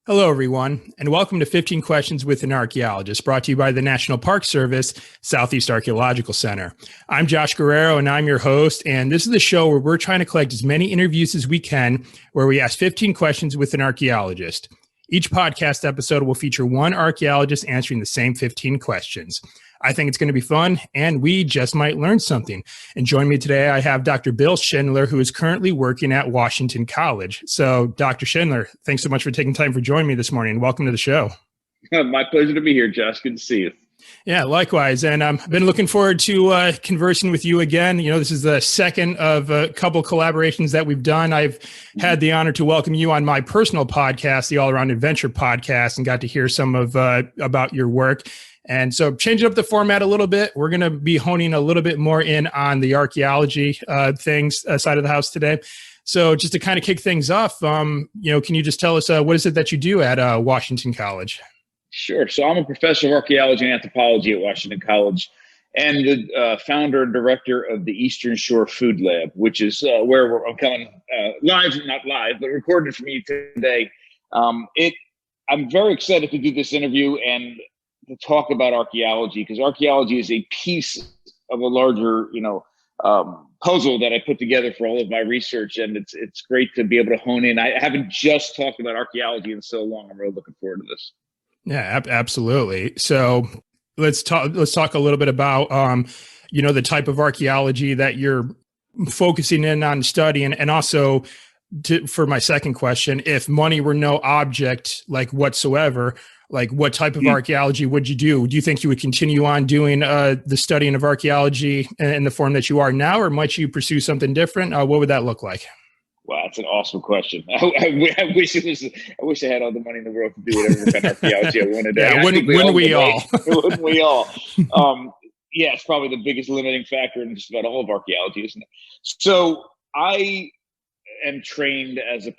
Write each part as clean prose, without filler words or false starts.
Hello, everyone, and welcome to 15 Questions with an Archaeologist, brought to you by the National Park Service, Southeast Archaeological Center. I'm Josh Guerrero, and I'm your host, and this is the show where we're trying to collect as many interviews as we can, where we ask 15 questions with an archaeologist. Each podcast episode will feature one archaeologist answering the same 15 questions. I think it's going to be fun, and we just might learn something. And joining me today, I have Dr. Bill Schindler, who is currently working at Washington College. So, Dr. Schindler, thanks so much for taking time for joining me this morning. Welcome to the show. My pleasure to be here, Josh. Good to see you. Yeah, likewise. And I've been looking forward to conversing with you again. You know, this is the second of a couple collaborations that we've done. I've had the honor to welcome you on my personal podcast, the All Around Adventure podcast, and got to hear some of about your work. And so changing up the format a little bit, we're going to be honing a little bit more in on the archaeology things side of the house today. So just to kind of kick things off, can you just tell us what is it that you do at Washington College? Sure. So I'm a professor of archaeology and anthropology at Washington College and the founder and director of the Eastern Shore Food Lab, which is where I'm coming not live, but recorded from you today. I'm very excited to do this interview and to talk about archaeology, because archaeology is a piece of a larger, puzzle that I put together for all of my research, and it's great to be able to hone in. I haven't just talked about archaeology in so long. I'm really looking forward to this. Yeah, absolutely. So let's talk a little bit about the type of archaeology that you're focusing in on studying, and also for my second question, if money were no object, like whatsoever, like what type of archaeology would you do? Do you think you would continue on doing the studying of archaeology in the form that you are now, or might you pursue something different? What would that look like? Wow, that's an awesome question. I wish I had all the money in the world to do whatever kind of archaeology I wanted. Yeah, wouldn't we all? Wouldn't we all? Yeah, it's probably the biggest limiting factor in just about all of archaeology, isn't it? So I am trained as a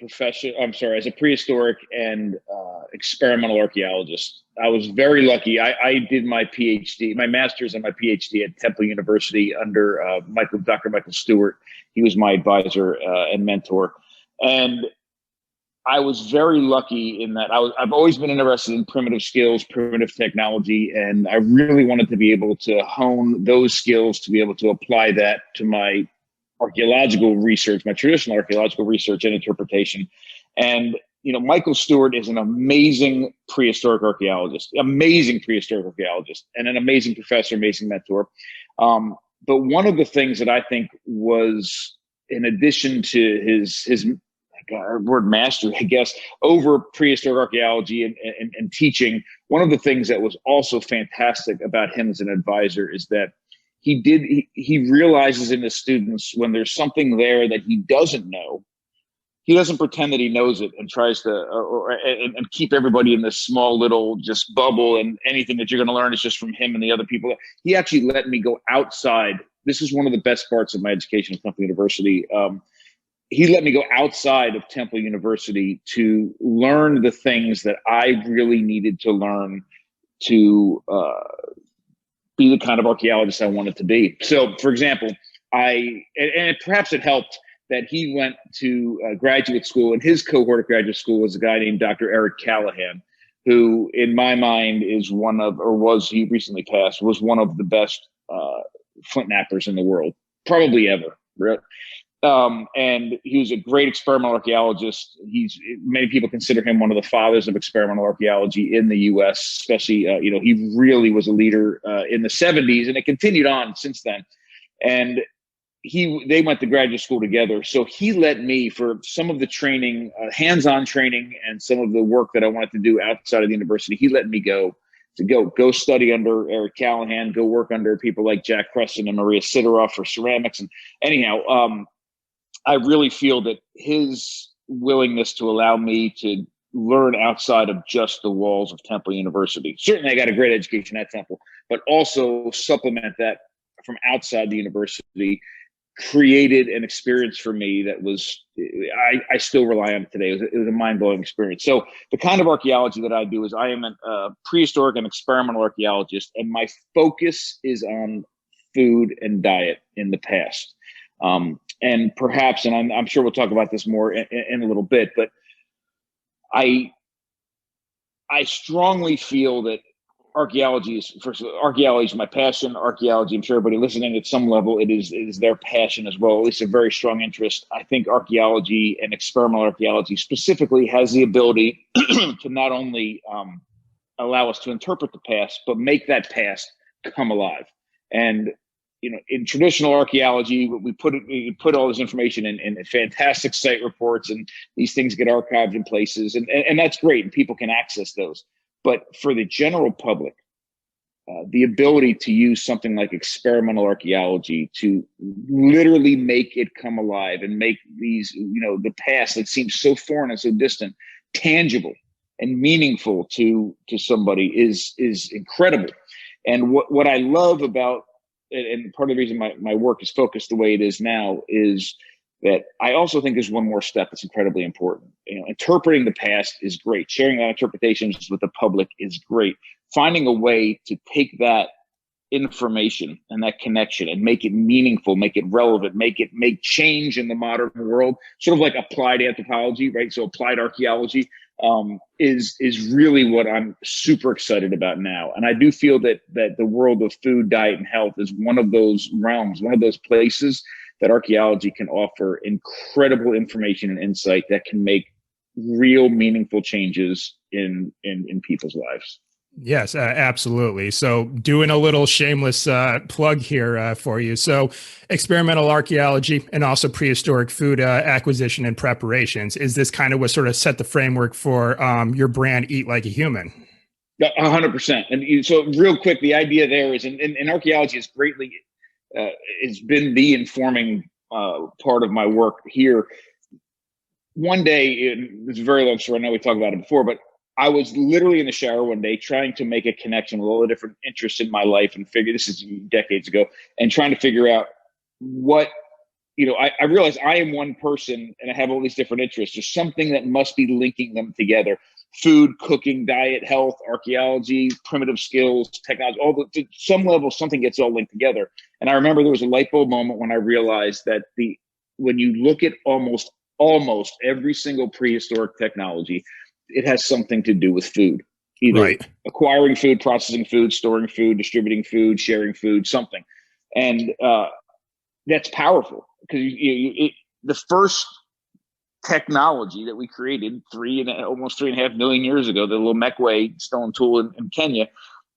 prehistoric and experimental archaeologist. I was very lucky. I did my Ph.D., my master's and my Ph.D. at Temple University under Dr. Michael Stewart. He was my advisor and mentor. And I was very lucky in that I've always been interested in primitive skills, primitive technology, and I really wanted to be able to hone those skills to be able to apply that to my archaeological research, my traditional archaeological research and interpretation. And Michael Stewart is an amazing prehistoric archaeologist, and an amazing professor, amazing mentor. But one of the things that I think was, in addition to his word mastery, I guess, over prehistoric archaeology and teaching, one of the things that was also fantastic about him as an advisor is that he realizes in his students when there's something there that he doesn't know, he doesn't pretend that he knows it and tries to and keep everybody in this small little just bubble, and anything that you're going to learn is just from him and the other people. He actually let me go outside. This is one of the best parts of my education at Temple University. He let me go outside of Temple University to learn the things that I really needed to learn to be the kind of archaeologist I wanted to be. So, for example, perhaps it helped that he went to graduate school, and his cohort of graduate school was a guy named Dr. Eric Callahan, who in my mind is he recently passed, was one of the best flint knappers in the world, probably ever. Right? And he was a great experimental archaeologist. Many people consider him one of the fathers of experimental archaeology in the U.S., especially, he really was a leader in the 70s, and it continued on since then. And they went to graduate school together. So he let me, for some of the training, hands-on training, and some of the work that I wanted to do outside of the university, he let me go study under Eric Callahan, go work under people like Jack Crescent and Maria Sidoroff for ceramics. And anyhow, I really feel that his willingness to allow me to learn outside of just the walls of Temple University. Certainly I got a great education at Temple, but also supplement that from outside the university created an experience for me that was, I still rely on it today. It was a mind-blowing experience. So the kind of archaeology that I do is I am a prehistoric and experimental archaeologist, and my focus is on food and diet in the past. And perhaps, and I'm sure we'll talk about this more in a little bit, but I I strongly feel that archaeology is my passion. Archaeology, I'm sure everybody listening at some level, it is their passion as well, at least a very strong interest. I think archaeology and experimental archaeology specifically has the ability to not only allow us to interpret the past, but make that past come alive. And in traditional archaeology, we put all this information in fantastic site reports, and these things get archived in places, and that's great, and people can access those. But for the general public, the ability to use something like experimental archaeology to literally make it come alive and make these, the past that seems so foreign and so distant, tangible and meaningful to somebody is incredible. And what I love about, and part of the reason my work is focused the way it is now, is that I also think there's one more step that's incredibly important. Interpreting the past is great. Sharing that interpretations with the public is great. Finding a way to take that information and that connection and make it meaningful, make it relevant, make change in the modern world, sort of like applied anthropology, right? So applied archaeology is really what I'm super excited about now. And I do feel that the world of food, diet, and health is one of those realms, one of those places that archaeology can offer incredible information and insight that can make real meaningful changes in people's lives. Yes, absolutely. So doing a little shameless plug here for you. So experimental archaeology and also prehistoric food acquisition and preparations. Is this kind of what sort of set the framework for your brand, Eat Like a Human? 100%. And so real quick, the idea there is, in archaeology is greatly, it's been the informing part of my work here. One day, it's a very long story, I know we talked about it before, but I was literally in the shower one day trying to make a connection with all the different interests in my life and this is decades ago, and trying to figure out what, I realized I am one person and I have all these different interests. There's something that must be linking them together. Food, cooking, diet, health, archaeology, primitive skills, technology, to some level, something gets all linked together. And I remember there was a light bulb moment when I realized that when you look at almost every single prehistoric technology, it has something to do with food, either acquiring food, processing food, storing food, distributing food, sharing food, something. And that's powerful because the first technology that we created almost 3.5 million years ago, the little Mekwe stone tool in Kenya,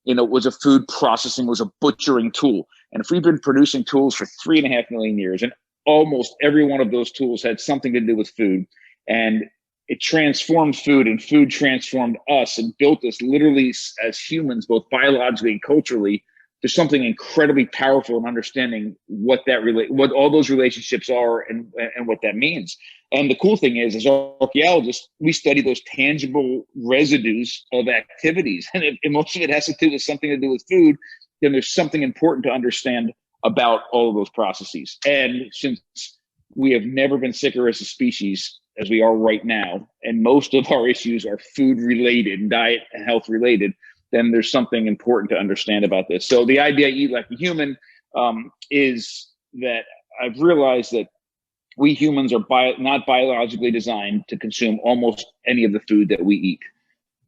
was a food processing, was a butchering tool. And if we've been producing tools for 3.5 million years, and almost every one of those tools had something to do with food, and it transformed food, and food transformed us and built us literally as humans, both biologically and culturally, to something incredibly powerful in understanding what all those relationships are and what that means. And the cool thing is, as archaeologists, we study those tangible residues of activities. And if most of it has to do with something to do with food, then there's something important to understand about all of those processes. And since we have never been sicker as a species as we are right now, and most of our issues are food related, diet and health related, then there's something important to understand about this. So the idea Eat Like a Human is that I've realized that we humans are not biologically designed to consume almost any of the food that we eat.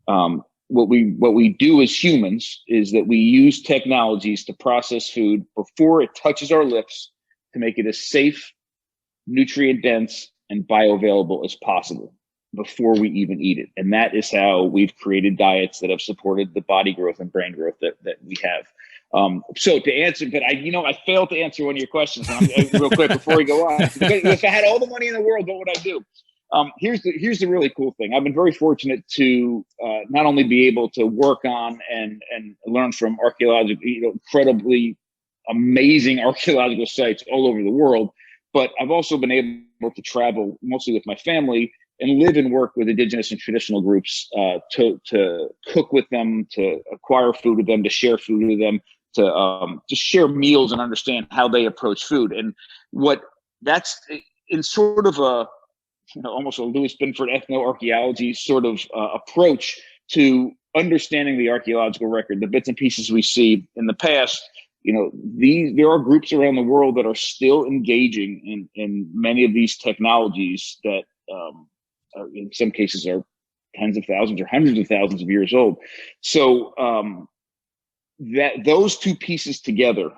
What we do as humans is that we use technologies to process food before it touches our lips to make it as safe, nutrient dense, and bioavailable as possible before we even eat it. And that is how we've created diets that have supported the body growth and brain growth that we have. So to answer, but I failed to answer one of your questions real quick before we go on. If I had all the money in the world, what would I do? Here's the really cool thing. I've been very fortunate to not only be able to work on and learn from incredibly amazing archaeological sites all over the world, but I've also been able to travel mostly with my family and live and work with indigenous and traditional groups to cook with them, to acquire food with them, to share food with them, to just share meals and understand how they approach food. And that's in sort of a almost a Louis Binford ethno-archaeology sort of approach to understanding the archaeological record, the bits and pieces we see in the past. There are groups around the world that are still engaging in many of these technologies that in some cases are tens of thousands or hundreds of thousands of years old. So that those two pieces together,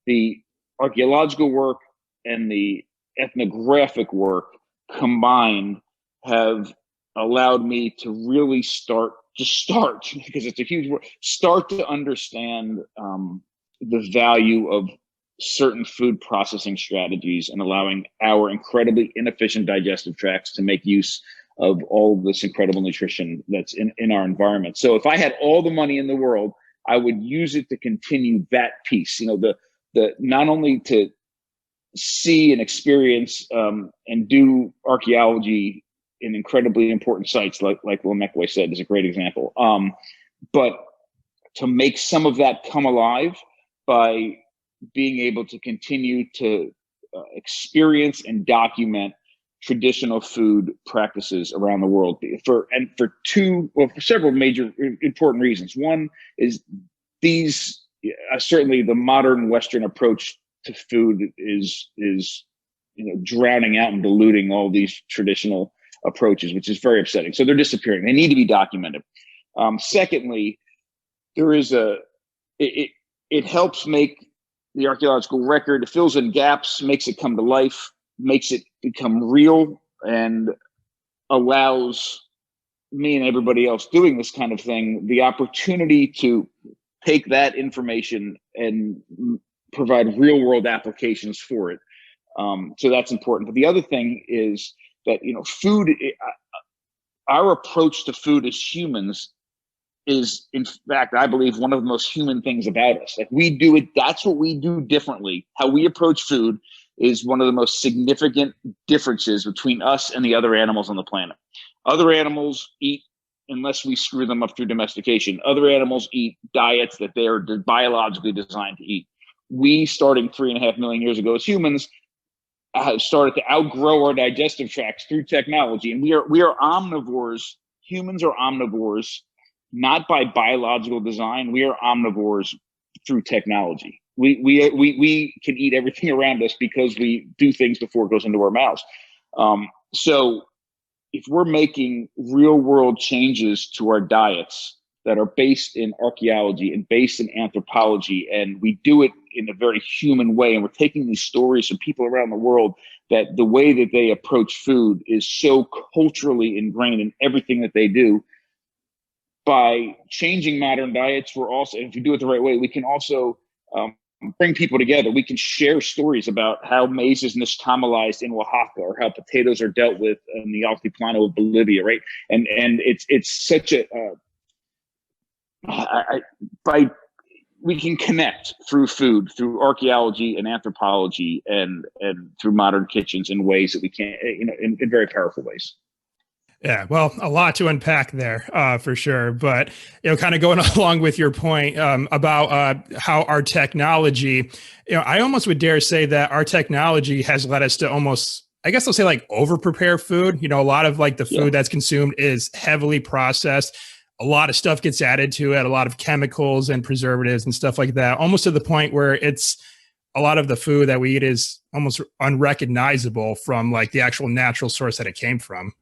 the archaeological work and the ethnographic work combined, have allowed me to really start because it's a huge word, start to understand the value of certain food processing strategies and allowing our incredibly inefficient digestive tracts to make use of all this incredible nutrition that's in our environment. So if I had all the money in the world, I would use it to continue that piece, the not only to see and experience and do archaeology in incredibly important sites, like Lemekwe said, is a great example, but to make some of that come alive by being able to continue to experience and document traditional food practices around the world for several major important reasons. One is these certainly the modern Western approach to food is drowning out and diluting all these traditional approaches, which is very upsetting. So they're disappearing. They need to be documented. Secondly, it helps make the archaeological record, it fills in gaps, makes it come to life, makes it become real, and allows me and everybody else doing this kind of thing the opportunity to take that information and provide real world applications for it. So that's important. But the other thing is that, food, our approach to food as humans is, in fact, I believe, one of the most human things about us. Like, we do it, that's what we do differently. How we approach food is one of the most significant differences between us and the other animals on the planet. Other animals eat unless we screw them up through domestication. Other animals eat diets that they are biologically designed to eat. We, starting 3.5 million years ago as humans, have started to outgrow our digestive tracts through technology. And we are omnivores. Humans are omnivores, not by biological design. We are omnivores through technology. We can eat everything around us because we do things before it goes into our mouths. So if we're making real world changes to our diets that are based in archaeology and based in anthropology, and we do it in a very human way, and we're taking these stories from people around the world, that the way that they approach food is so culturally ingrained in everything that they do. By changing modern diets, we're also, if you do it the right way, we can also bring people together. We can share stories about how maize is nixtamalized in Oaxaca, or how potatoes are dealt with in the Altiplano of Bolivia, right? And it's such a we can connect through food, through archaeology and anthropology, and through modern kitchens in ways that we can't, in very powerful ways. Yeah, well, a lot to unpack there, for sure. But, kind of going along with your point about how our technology, I almost would dare say that our technology has led us to almost, I guess I'll say, like, over prepare food. A lot of like the food that's consumed is heavily processed. A lot of stuff gets added to it, a lot of chemicals and preservatives and stuff like that, almost to the point where it's a lot of the food that we eat is almost unrecognizable from like the actual natural source that it came from.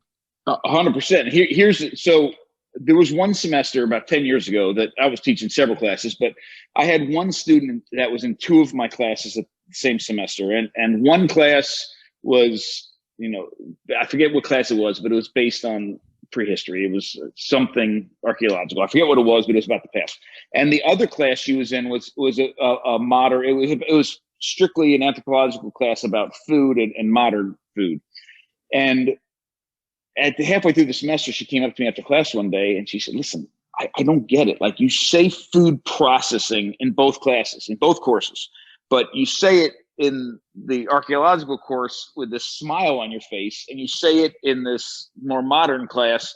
100%. So there was one semester about 10 years ago that I was teaching several classes, but I had one student that was in two of my classes at the same semester. And one class was, I forget what class it was, but it was based on prehistory. It was something archaeological. I forget what it was, but it was about the past. And the other class she was in was a modern, it was strictly an anthropological class about food and modern food. And at the halfway through the semester, she came up to me after class one day and she said, "Listen, I don't get it. Like, you say food processing in both classes, in both courses, but you say it in the archaeological course with this smile on your face, and you say it in this more modern class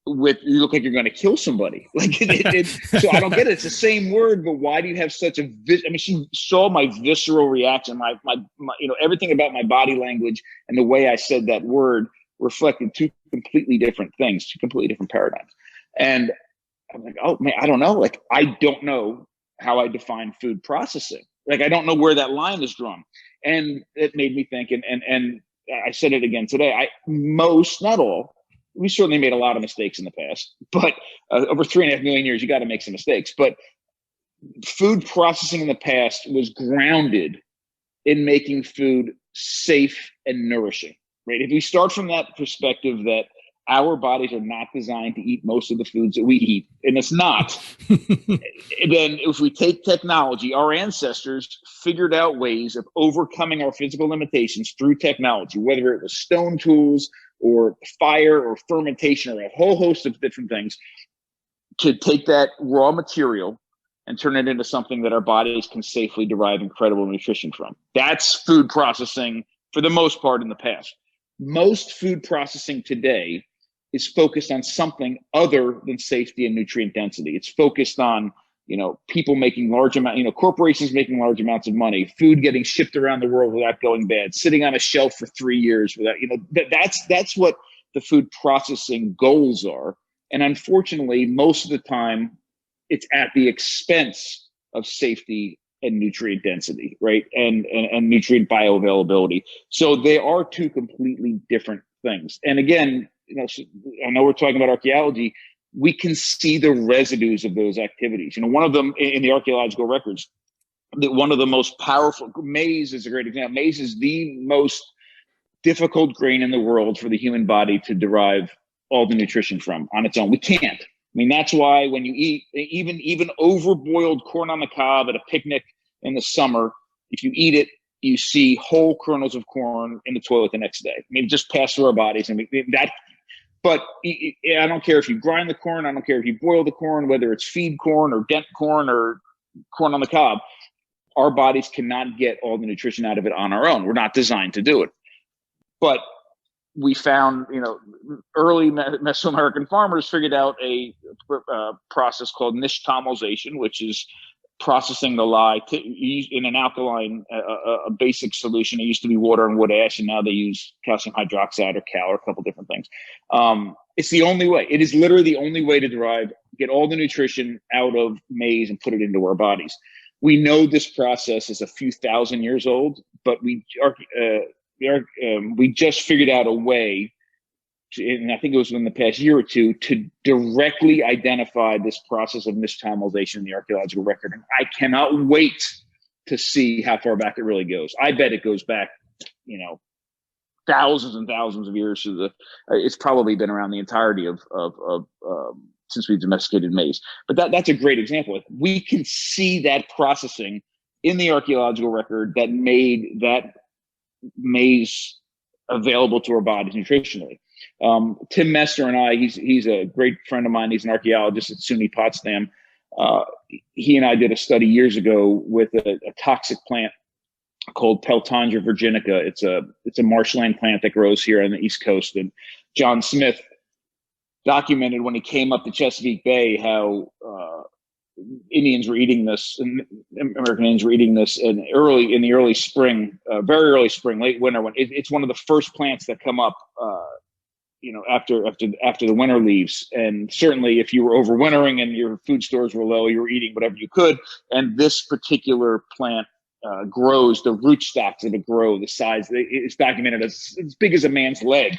with, you look like you're going to kill somebody." Like, so I don't get it. It's the same word, but why do you have such a she saw my visceral reaction, my everything about my body language and the way I said that word reflected two completely different things, two completely different paradigms. And I'm like, oh man, I don't know. Like, I don't know how I define food processing. Like, I don't know where that line is drawn. And it made me think, and I said it again today, most, not all, we certainly made a lot of mistakes in the past, but over 3.5 million years, you got to make some mistakes. But food processing in the past was grounded in making food safe and nourishing, right? If we start from that perspective that our bodies are not designed to eat most of the foods that we eat, and it's not, then if we take technology, our ancestors figured out ways of overcoming our physical limitations through technology, whether it was stone tools or fire or fermentation or a whole host of different things, to take that raw material and turn it into something that our bodies can safely derive incredible nutrition from. That's food processing for the most part in the past. Most food processing today is focused on something other than safety and nutrient density. It's focused on, people making large amount, corporations making large amounts of money, food getting shipped around the world without going bad, sitting on a shelf for 3 years without, that's what the food processing goals are. And unfortunately, most of the time, it's at the expense of safety and nutrient density, right? And nutrient bioavailability. So they are two completely different things. And again, I know we're talking about archaeology. We can see the residues of those activities. One of them in the archaeological records, one of the most powerful, maize is a great example. Maize is the most difficult grain in the world for the human body to derive all the nutrition from on its own. We can't. That's why when you eat even overboiled corn on the cob at a picnic in the summer, if you eat it, you see whole kernels of corn in the toilet the next day. It just passed through our bodies, and But I don't care if you grind the corn. I don't care if you boil the corn, whether it's feed corn or dent corn or corn on the cob. Our bodies cannot get all the nutrition out of it on our own. We're not designed to do it. But we found, early Mesoamerican farmers figured out a process called Nishtalization, which is processing the lye in an alkaline, a basic solution. It used to be water and wood ash, and now they use calcium hydroxide or cal or a couple different things. It's the only way. It is literally the only way to get all the nutrition out of maize and put it into our bodies. We know this process is a few thousand years old, but we just figured out a way, and I think it was in the past year or two, to directly identify this process of Nishtalization in the archaeological record. And I cannot wait to see how far back it really goes. I bet it goes back, thousands and thousands of years to it's probably been around the entirety of since we domesticated maize. But that's a great example. We can see that processing in the archaeological record that made that maize available to our bodies nutritionally. Tim Messer and I, he's a great friend of mine. He's an archaeologist at SUNY Potsdam. He and I did a study years ago with a toxic plant called Peltandra virginica. It's a marshland plant that grows here on the East Coast. And John Smith documented when he came up to Chesapeake Bay how Indians were eating this, and American Indians were eating this in the early spring, very early spring, late winter. When it's one of the first plants that come up, after the winter leaves. And certainly, if you were overwintering and your food stores were low, you were eating whatever you could. And this particular plant grows. The root stocks of it grow the size. It's documented as big as a man's leg.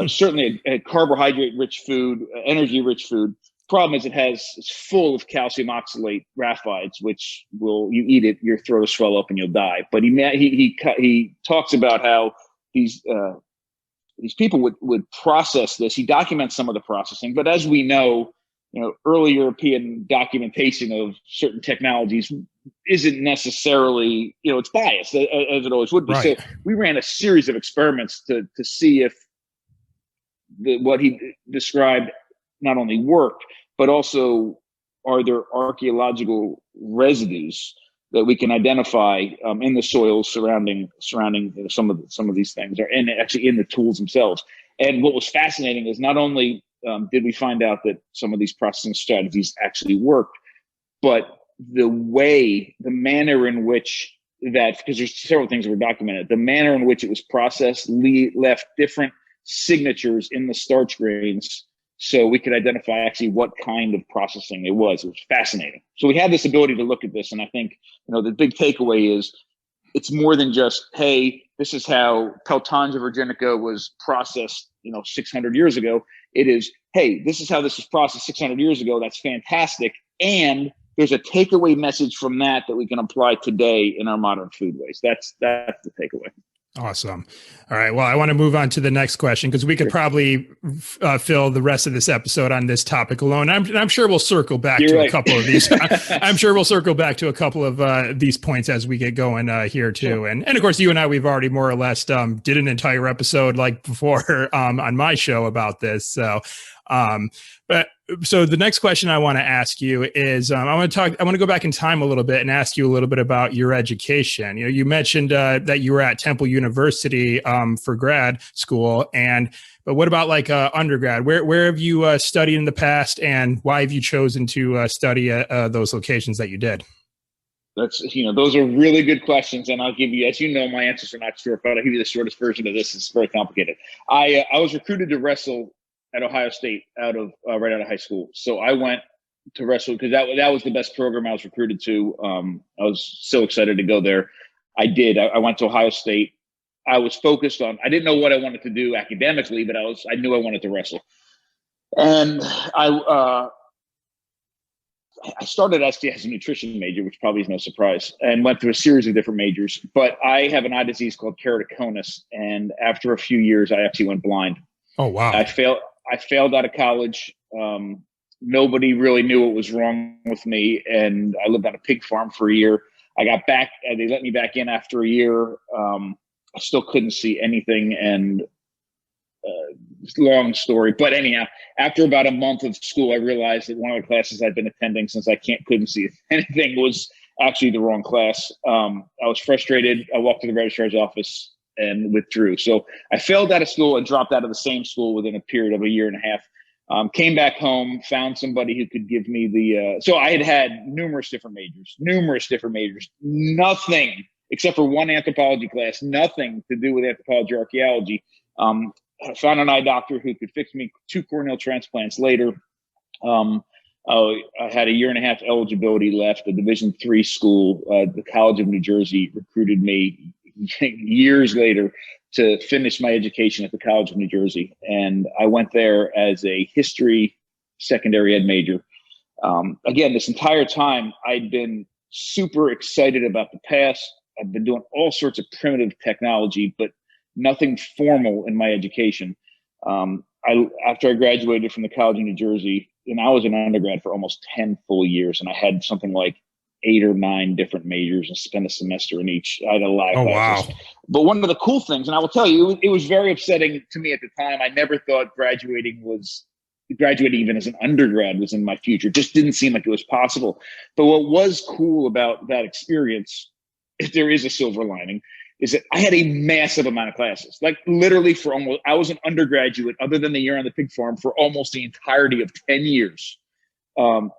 Certainly, a carbohydrate-rich food, energy-rich food. Problem is, it's full of calcium oxalate raphides, which you eat it, your throat will swell up and you'll die. But he talks about how these people would process this. He documents some of the processing, but as we know, early European documentation of certain technologies isn't necessarily, it's biased as it always would be. Right. So we ran a series of experiments to see if what he described not only worked, but also are there archaeological residues that we can identify in the soils surrounding some of these things, and actually in the tools themselves. And what was fascinating is not only did we find out that some of these processing strategies actually worked, but the manner in which because there's several things that were documented, the manner in which it was processed left different signatures in the starch grains, so we could identify actually what kind of processing it was. It was fascinating. So we had this ability to look at this, and I think the big takeaway is it's more than just, hey, this is how Peltons of Virginica was processed, 600 years ago. It is, hey, this is how this was processed 600 years ago. That's fantastic. And there's a takeaway message from that we can apply today in our modern foodways. That's the takeaway. Awesome. All right. Well, I want to move on to the next question because we could probably fill the rest of this episode on this topic alone. I'm sure we'll circle back a couple of these. I'm sure we'll circle back to a couple of these points as we get going here too. Sure. And of course, you and I, we've already more or less did an entire episode like before on my show about this. So, so the next question I want to ask you is, I want to go back in time a little bit and ask you a little bit about your education. You mentioned that you were at Temple University for grad school, but what about like undergrad? Where have you studied in the past, and why have you chosen to study at those locations that you did? Those are really good questions, and I'll give you, as you know, my answers are not short, but I'll give you the shortest version of this. It's very complicated. I was recruited to wrestle at Ohio State right out of high school. So I went to wrestle because that was the best program I was recruited to. I was so excited to go there. I did. I went to Ohio State. I was focused on, I didn't know what I wanted to do academically, but I knew I wanted to wrestle. And I started actually as a nutrition major, which probably is no surprise, and went through a series of different majors. But I have an eye disease called keratoconus. And after a few years, I actually went blind. Oh, wow. I failed out of college. Nobody really knew what was wrong with me. And I lived on a pig farm for a year. I got back, they let me back in after a year. I still couldn't see anything. And long story. But anyhow, after about a month of school, I realized that one of the classes I'd been attending since I couldn't see anything was actually the wrong class. I was frustrated. I walked to the registrar's office and withdrew. So I failed out of school and dropped out of the same school within a period of a year and a half. Came back home, found somebody who could give me so I had numerous different majors, nothing except for one anthropology class, nothing to do with anthropology or archaeology. I found an eye doctor who could fix me 2 corneal transplants later. I had a year and a half eligibility left. A Division III school, the College of New Jersey, recruited me years later to finish my education at the College of New Jersey. And I went there as a history secondary ed major. Again, this entire time, I'd been super excited about the past. I've been doing all sorts of primitive technology, but nothing formal in my education. After I graduated from the College of New Jersey, and I was an undergrad for almost 10 full years, and I had something like 8 or 9 different majors and spent a semester in each. I had a lot of classes. Wow. But one of the cool things, and I will tell you, it was very upsetting to me at the time. I never thought graduating even as an undergrad was in my future. It just didn't seem like it was possible. But what was cool about that experience, if there is a silver lining, is that I had a massive amount of classes. Like literally I was an undergraduate other than the year on the pig farm for almost the entirety of 10 years.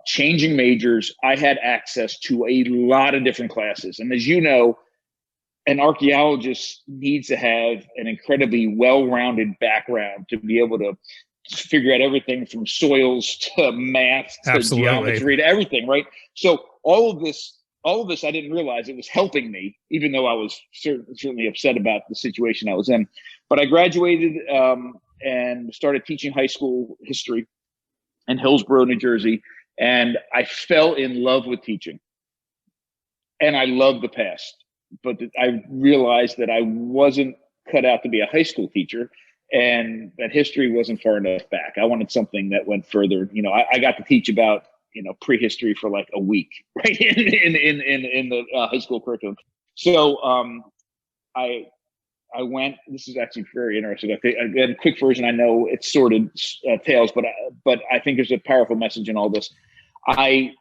Changing majors, I had access to a lot of different classes. And as you know, an archaeologist needs to have an incredibly well-rounded background to be able to figure out everything from soils to math to geometry to everything, right? So all of this, I didn't realize it was helping me, even though I was certainly upset about the situation I was in. But I graduated and started teaching high school history in Hillsborough, New Jersey. And I fell in love with teaching. And I loved the past. But I realized that I wasn't cut out to be a high school teacher, and that history wasn't far enough back. I wanted something that went further. I got to teach about prehistory for like a week, right, in the high school curriculum. So I went. This is actually very interesting. I got a quick version. I know it's sordid tales, but I think there's a powerful message in all this. I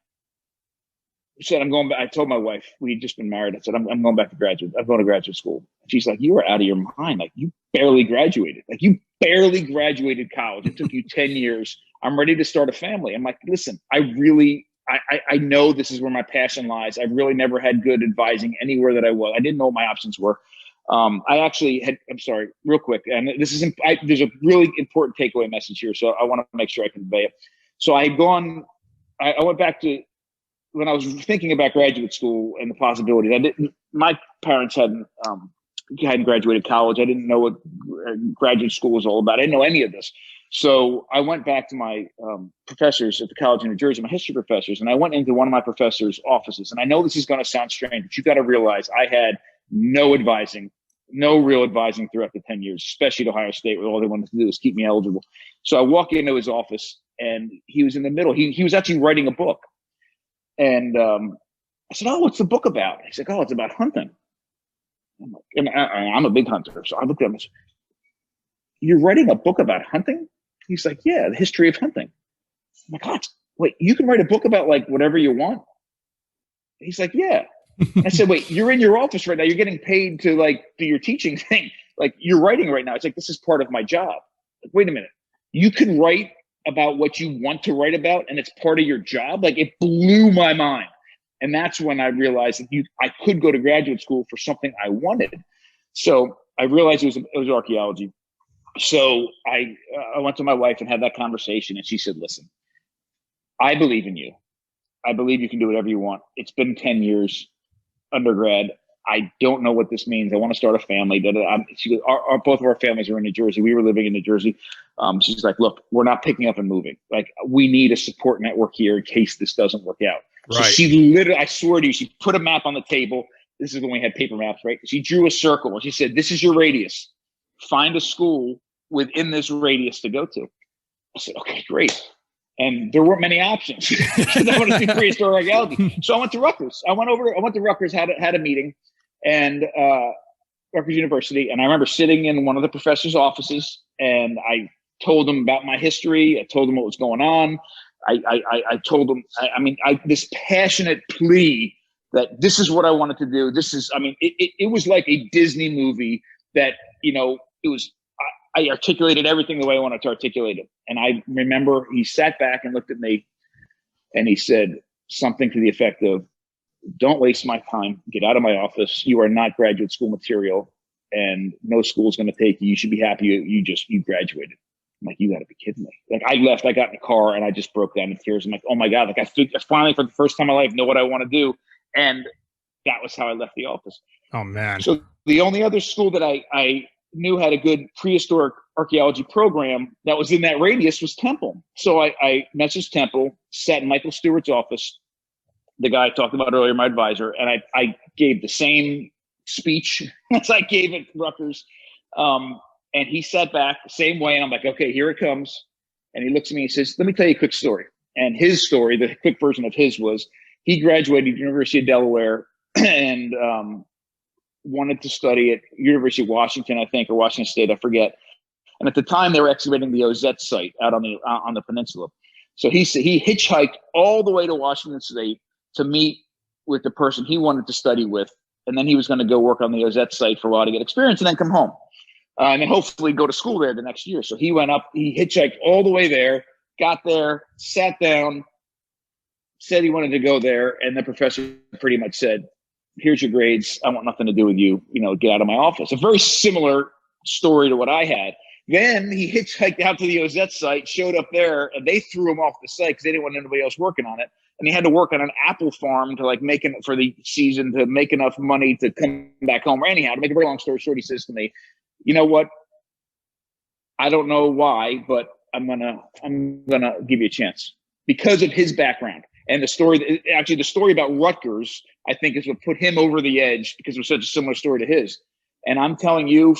said I'm going back. I told my wife, we had just been married. I said I'm going back to graduate. I'm going to graduate school. She's like, "You are out of your mind. Like you barely graduated. Like you barely graduated college. It took you 10 years. I'm ready to start a family." I'm like, "Listen, I know this is where my passion lies. I really never had good advising anywhere that I was. I didn't know what my options were." I actually had, I'm sorry, real quick. And this is, there's a really important takeaway message here. So I want to make sure I convey it. So I went back to when I was thinking about graduate school and the possibilities, my parents hadn't graduated college. I didn't know what graduate school was all about. I didn't know any of this. So I went back to my professors at the college in New Jersey, my history professors, and I went into one of my professors' offices. And I know this is going to sound strange, but you've got to realize I had no real advising throughout the 10 years, especially at Ohio State, where all they wanted to do was keep me eligible. So I walk into his office, and he was in the middle. He was actually writing a book. And I said, "Oh, what's the book about?" He's like, "Oh, it's about hunting." I'm like, and I'm a big hunter. So I looked at him and said, "You're writing a book about hunting?" He's like, "Yeah, the history of hunting." I'm like, "God, wait, you can write a book about like whatever you want?" He's like, "Yeah." I said, "Wait, you're in your office right now. You're getting paid to like do your teaching thing. Like you're writing right now." It's like, "This is part of my job." Like, wait a minute. You can write about what you want to write about and it's part of your job? Like it blew my mind. And that's when I realized that I could go to graduate school for something I wanted. So I realized it was archaeology. So I went to my wife and had that conversation, and she said, "Listen, I believe in you. I believe you can do whatever you want. It's been 10 years undergrad. I don't know what this means. I want to start a family." She goes, both of our families are in New Jersey. We were living in New Jersey. She's like, "Look, we're not picking up and moving. Like we need a support network here in case this doesn't work out." Right. So she literally, I swear to you, she put a map on the table. This is when we had paper maps, right? She drew a circle and she said, "This is your radius. Find a school within this radius to go to." I said, "Okay, great." And there weren't many options because I wanted to do prehistoric archaeology. So I went to Rutgers. I went to Rutgers, had a meeting, and Rutgers University. And I remember sitting in one of the professors' offices, and I told him about my history. I told him what was going on. I told him, this passionate plea that this is what I wanted to do. It was like a Disney movie that, I articulated everything the way I wanted to articulate it. And I remember he sat back and looked at me and he said something to the effect of, "Don't waste my time. Get out of my office. You are not graduate school material and no school is going to take you. You should be happy you graduated." I'm like, "You got to be kidding me." Like I left, I got in the car and I just broke down in tears. I'm like, "Oh my God." Like I finally, for the first time in my life, know what I want to do. And that was how I left the office. Oh man. So the only other school that I knew had a good prehistoric archaeology program that was in that radius was Temple. So I messaged Temple, sat in Michael Stewart's office, the guy I talked about earlier, my advisor, and I gave the same speech as I gave at Rutgers. And he sat back the same way, and I'm like, "Okay, here it comes." And he looks at me and says, "Let me tell you a quick story." And his story, the quick version of his was, he graduated University of Delaware and wanted to study at University of Washington, I think, or Washington State, I forget. And at the time, they were excavating the Ozette site out on the peninsula. So he hitchhiked all the way to Washington State to meet with the person he wanted to study with, and then he was going to go work on the Ozette site for a while to get experience, and then come home, and then hopefully go to school there the next year. So he went up, he hitchhiked all the way there, got there, sat down, said he wanted to go there, and the professor pretty much said, "Here's your grades. I want nothing to do with you. Get out of my office." A very similar story to what I had. Then he hitchhiked out to the Ozette site, showed up there, and they threw him off the site because they didn't want anybody else working on it. And he had to work on an apple farm to for the season to make enough money to come back home. Or anyhow, to make a very long story short, he says to me, "You know what? I don't know why, but I'm gonna give you a chance," because of his background. And the story about Rutgers, I think, is what put him over the edge because it was such a similar story to his. And I'm telling you,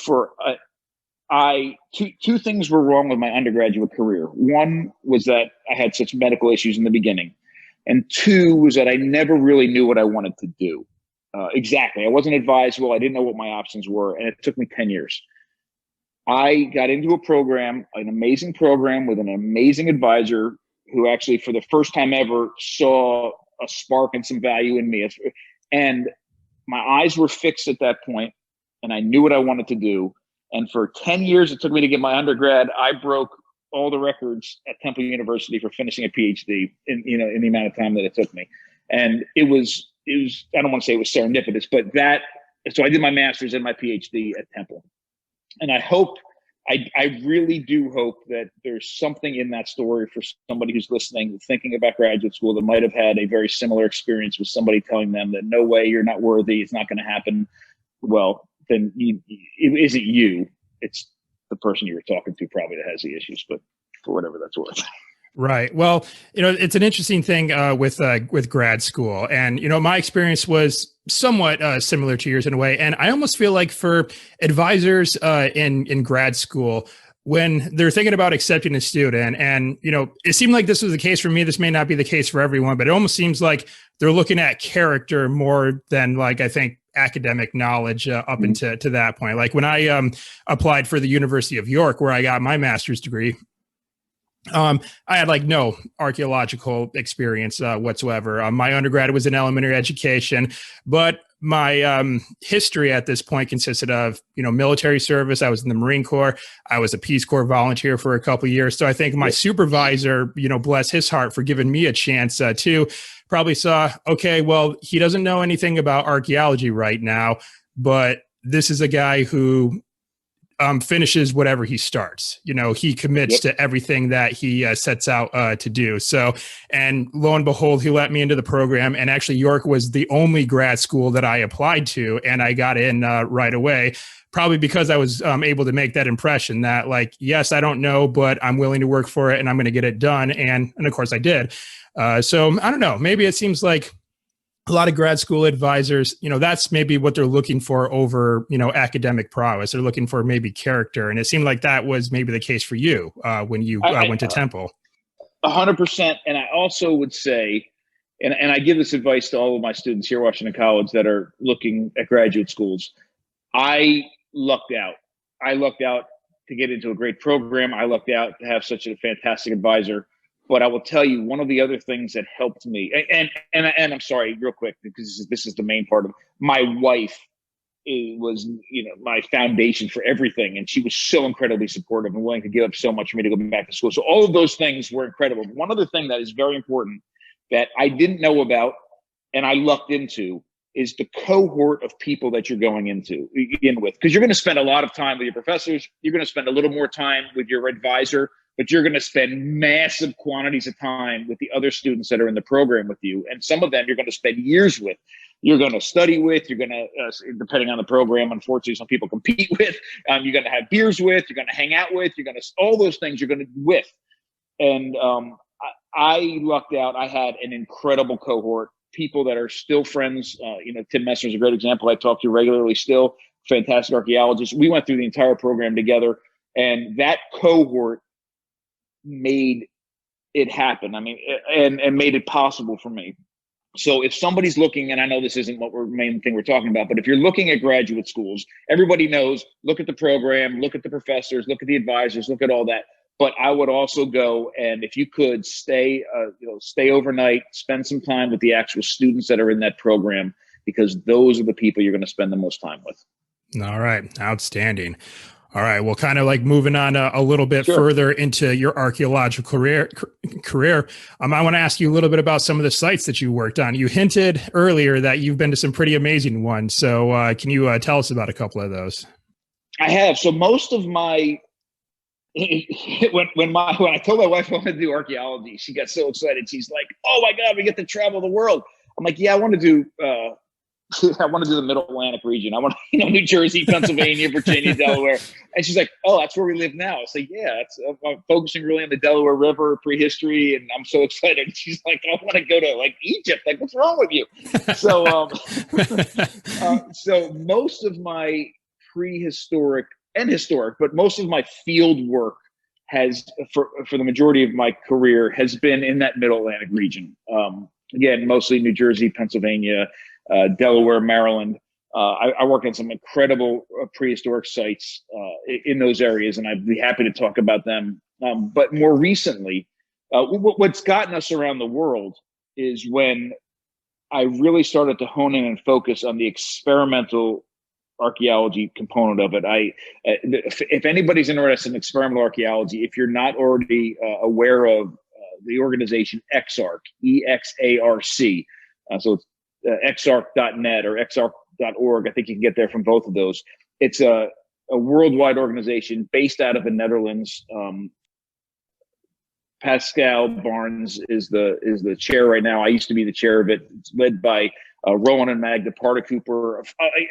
two things were wrong with my undergraduate career. One was that I had such medical issues in the beginning. And two was that I never really knew what I wanted to do. Exactly. I wasn't advised well. I didn't know what my options were. And it took me 10 years. I got into a program, an amazing program with an amazing advisor who actually for the first time ever saw a spark and some value in me. And my eyes were fixed at that point, and I knew what I wanted to do. And for 10 years it took me to get my undergrad, I broke all the records at Temple University for finishing a Ph.D. in the amount of time that it took me. And it was I don't want to say it was serendipitous, but so I did my master's and my Ph.D. at Temple. And I hope I really do hope that there's something in that story for somebody who's listening, thinking about graduate school, that might have had a very similar experience with somebody telling them that no way, you're not worthy, it's not going to happen. Well, then it isn't you, it's the person you were talking to probably that has the issues, but for whatever that's worth. Right. Well, it's an interesting thing with grad school, and my experience was somewhat similar to yours in a way. And I almost feel like for advisors in grad school, when they're thinking about accepting a student, and it seemed like this was the case for me. This may not be the case for everyone, but it almost seems like they're looking at character more than, like, I think, academic knowledge up into that point. Like when I applied for the University of York, where I got my master's degree. I had like no archaeological experience whatsoever. My undergrad was in elementary education, but my history at this point consisted of, military service. I was in the Marine Corps. I was a Peace Corps volunteer for a couple of years. So I think my supervisor, bless his heart for giving me a chance to probably saw, okay, well, he doesn't know anything about archaeology right now, but this is a guy who finishes whatever he starts. He commits to everything that he sets out to do. So, and lo and behold, he let me into the program. And actually, York was the only grad school that I applied to, and I got in right away. Probably because I was able to make that impression that, like, yes, I don't know, but I'm willing to work for it, and I'm going to get it done. And of course, I did. So I don't know. Maybe it seems like a lot of grad school advisors, that's maybe what they're looking for over, academic prowess. They're looking for maybe character. And it seemed like that was maybe the case for you when you went to Temple. 100%. And I also would say, and I give this advice to all of my students here at Washington College that are looking at graduate schools. I lucked out. I lucked out to get into a great program. I lucked out to have such a fantastic advisor. But I will tell you, one of the other things that helped me, and I'm sorry, real quick, because this is the main part of it. My wife was, my foundation for everything. And she was so incredibly supportive and willing to give up so much for me to go back to school. So all of those things were incredible. But one other thing that is very important that I didn't know about and I lucked into is the cohort of people that you're going in with. Because you're going to spend a lot of time with your professors. You're going to spend a little more time with your advisor. But you're going to spend massive quantities of time with the other students that are in the program with you. And some of them you're going to spend years with. You're going to study with. You're going to, depending on the program, unfortunately, some people compete with. You're going to have beers with. You're going to hang out with. You're going to, all those things you're going to with. And I lucked out. I had an incredible cohort, people that are still friends. Tim Messner is a great example. I talk to regularly still, fantastic archaeologist. We went through the entire program together. And that cohort made it happen. I mean, and made it possible for me. So if somebody's looking, and I know this isn't what main thing we're talking about, but if you're looking at graduate schools, everybody knows, look at the program, look at the professors, look at the advisors, look at all that. But I would also go, and if you could stay overnight, spend some time with the actual students that are in that program, because those are the people you're going to spend the most time with. All right. Outstanding. All right. Well, kind of like moving on a little bit further into your archaeological career. I want to ask you a little bit about some of the sites that you worked on. You hinted earlier that you've been to some pretty amazing ones. So can you tell us about a couple of those? I have. So most of my, when I told my wife I wanted to do archaeology, she got so excited. She's like, "Oh my God, we get to travel the world." I'm like, "Yeah, I want to do the Middle Atlantic region. I want to, New Jersey, Pennsylvania, Virginia, Delaware." And she's like, "Oh, that's where we live now." I say, "Yeah, I'm focusing really on the Delaware River, prehistory, and I'm so excited." And she's like, "I want to go to like Egypt. Like, what's wrong with you?" So, so most of my prehistoric and historic, but most of my field work has, for the majority of my career, has been in that Middle Atlantic region. Again, mostly New Jersey, Pennsylvania, Delaware, Maryland. I work on some incredible prehistoric sites in those areas, and I'd be happy to talk about them. But more recently, what's gotten us around the world is when I really started to hone in and focus on the experimental archaeology component of it. If anybody's interested in experimental archaeology, if you're not already aware of the organization EXARC, EXARC, so it's exarc.net or exarc.org. I think you can get there from both of those. It's a a worldwide organization based out of the Netherlands. Pascal Barnes is the chair right now. I used to be the chair of it. It's led by Rowan and Magda Cooper.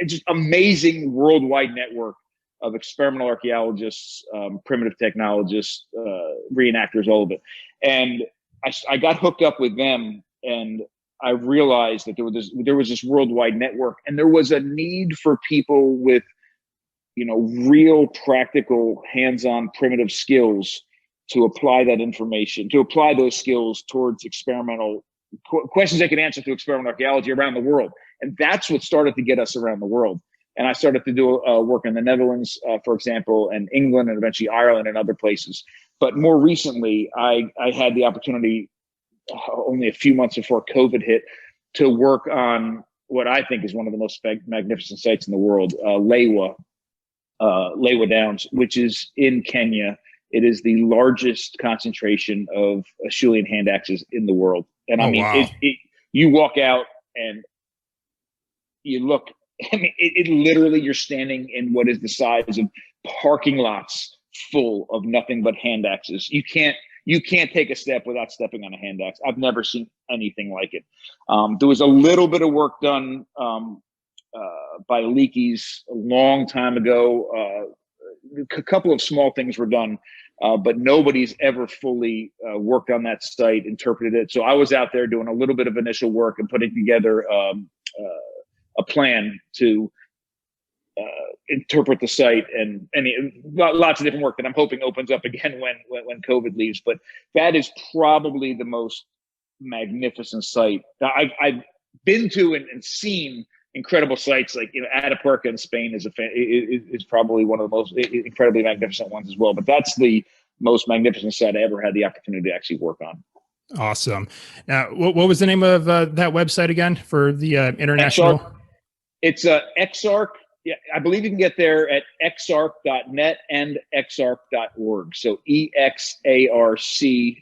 Just amazing worldwide network of experimental archaeologists, primitive technologists, reenactors, all of it. And I got hooked up with them, and I realized that there was this worldwide network, and there was a need for people with, real practical, hands-on, primitive skills to apply that information, to apply those skills towards experimental questions they could answer through experimental archaeology around the world. And that's what started to get us around the world. And I started to do work in the Netherlands, for example, and England, and eventually Ireland and other places. But more recently, I had the opportunity, only a few months before COVID hit, to work on what I think is one of the most magnificent sites in the world, Lewa Downs, which is in Kenya. It is the largest concentration of Acheulean hand axes in the world. And wow. You walk out and you look, it literally, you're standing in what is the size of parking lots full of nothing but hand axes. You can't take a step without stepping on a hand axe. I've never seen anything like it. There was a little bit of work done by Leakeys a long time ago. A couple of small things were done, but nobody's ever fully worked on that site, interpreted it. So I was out there doing a little bit of initial work and putting together a plan to interpret the site, and lots of different work that I'm hoping opens up again when COVID leaves. But that is probably the most magnificent site I've been to and seen. Incredible sites like Atapuerca in Spain is probably one of the most incredibly magnificent ones as well. But that's the most magnificent site I ever had the opportunity to actually work on. Awesome. Now, what was the name of that website again for the international? Exarch. It's Exarch. Yeah, I believe you can get there at exarch.net and exarch.org. So exarc.org.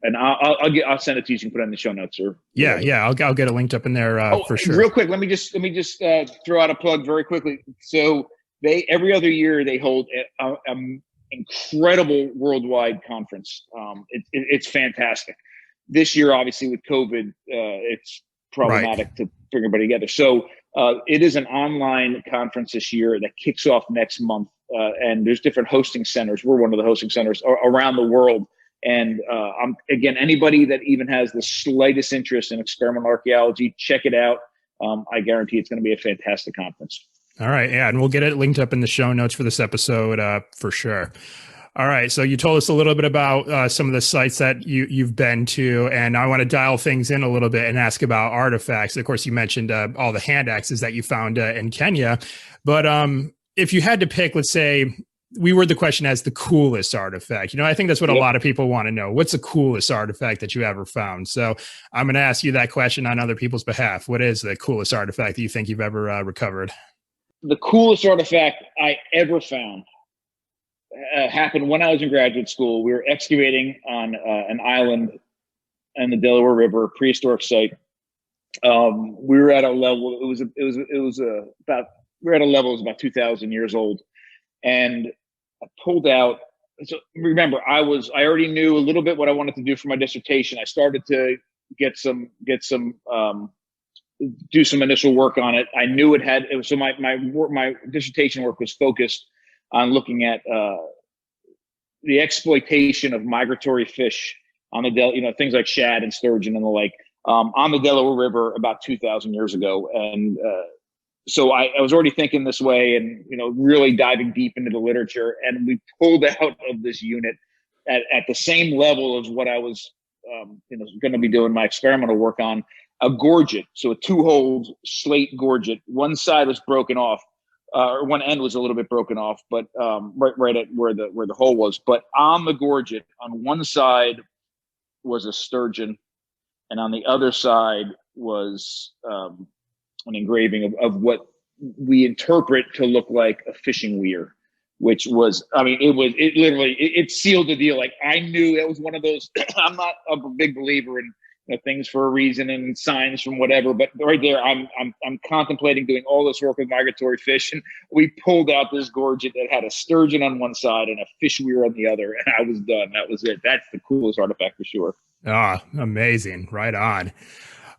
And I'll send it to you. You can put it in the show notes, or I'll get it linked up in there for sure. Real quick, let me just throw out a plug very quickly. So every other year they hold an incredible worldwide conference. It's fantastic. This year, obviously with COVID, it's problematic to bring everybody together. So it is an online conference this year that kicks off next month, and there's different hosting centers. We're one of the hosting centers around the world. And again, anybody that even has the slightest interest in experimental archaeology, check it out. I guarantee it's going to be a fantastic conference. All right. Yeah. And we'll get it linked up in the show notes for this episode for sure. All right. So you told us a little bit about some of the sites that you've been to, and I want to dial things in a little bit and ask about artifacts. Of course, you mentioned all the hand axes that you found in Kenya, but if you had to pick, let's say, we word the question as the coolest artifact. I think that's what a lot of people want to know. What's the coolest artifact that you ever found? So I'm going to ask you that question on other people's behalf. What is the coolest artifact that you think you've ever recovered? The coolest artifact I ever found happened when I was in graduate school. We were excavating on an island in the Delaware River, prehistoric site. We were at a level. It was about 2,000 years old, and I pulled out. So remember, I already knew a little bit what I wanted to do for my dissertation. I started to do some initial work on it. I knew so my dissertation work was focused on looking at the exploitation of migratory fish on the things like shad and sturgeon and the like on the Delaware River about 2,000 years ago. And so I was already thinking this way, and really diving deep into the literature, and we pulled out of this unit at the same level as what I was going to be doing my experimental work on, a gorget. So a 2-hole slate gorget. One side was broken off, or one end was a little bit broken off, but right at where the hole was. But on the gorget, on one side was a sturgeon, and on the other side was an engraving of what we interpret to look like a fishing weir, which was, it sealed the deal. Like, I knew it was one of those. I'm not a big believer in things for a reason and signs from whatever. But right there, I'm contemplating doing all this work with migratory fish, and we pulled out this gorget that had a sturgeon on one side and a fish weir on the other, and I was done. That was it. That's the coolest artifact for sure. Ah, amazing. Right on.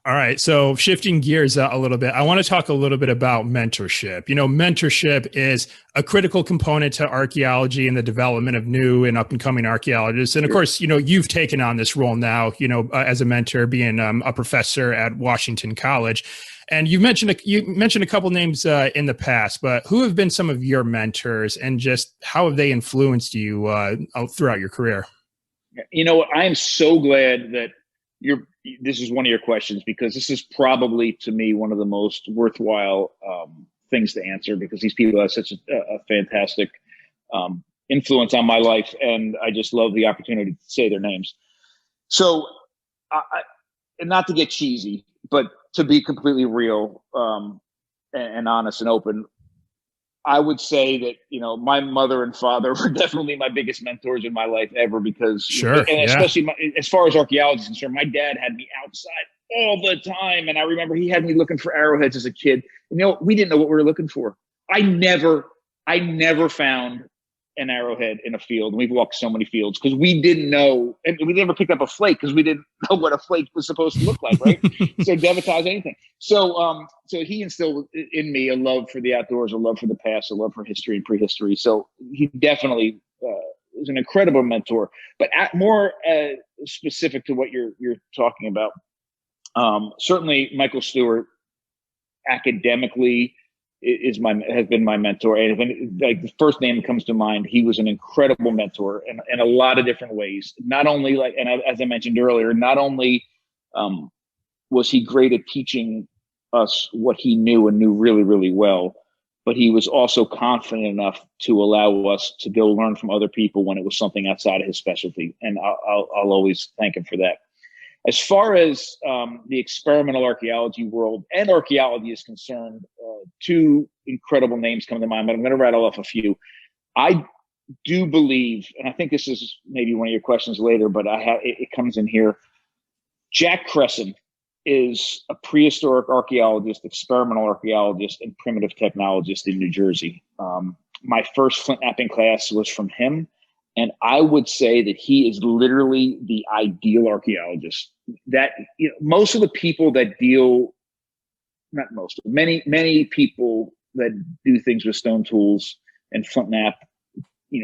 All right. So shifting gears a little bit, I want to talk a little bit about mentorship. Mentorship is a critical component to archaeology and the development of new and up and coming archaeologists. And of course, you've taken on this role now, as a mentor, being a professor at Washington College. And you mentioned a couple names in the past, but who have been some of your mentors, and just how have they influenced you throughout your career? I am so glad that this is one of your questions, because this is probably, to me, one of the most worthwhile things to answer, because these people have such a fantastic influence on my life, and I just love the opportunity to say their names. So, and not to get cheesy, but to be completely real and honest and open, I would say that, my mother and father were definitely my biggest mentors in my life ever, because, especially as far as archaeology is concerned, my dad had me outside all the time. And I remember he had me looking for arrowheads as a kid. We didn't know what we were looking for. I never found an arrowhead in a field. We've walked so many fields because we didn't know, and we never picked up a flake because we didn't know what a flake was supposed to look like, right? So devitage anything. So he instilled in me a love for the outdoors, a love for the past, a love for history and prehistory. So he definitely was an incredible mentor. But more specific to what you're talking about, certainly Michael Stewart, academically, has been my mentor. And the first name that comes to mind, he was an incredible mentor in a lot of different ways. Not only as I mentioned earlier, not only was he great at teaching us what he knew and knew really, really well, but he was also confident enough to allow us to go learn from other people when it was something outside of his specialty. And I'll always thank him for that. As far as the experimental archaeology world and archaeology is concerned, two incredible names come to mind, but I'm going to rattle off a few. I do believe, and I think this is maybe one of your questions later, but it comes in here. Jack Crescent is a prehistoric archaeologist, experimental archaeologist, and primitive technologist in New Jersey. My first flint knapping class was from him. And I would say that he is literally the ideal archaeologist. That most of the people that many people that do things with stone tools and flint knap,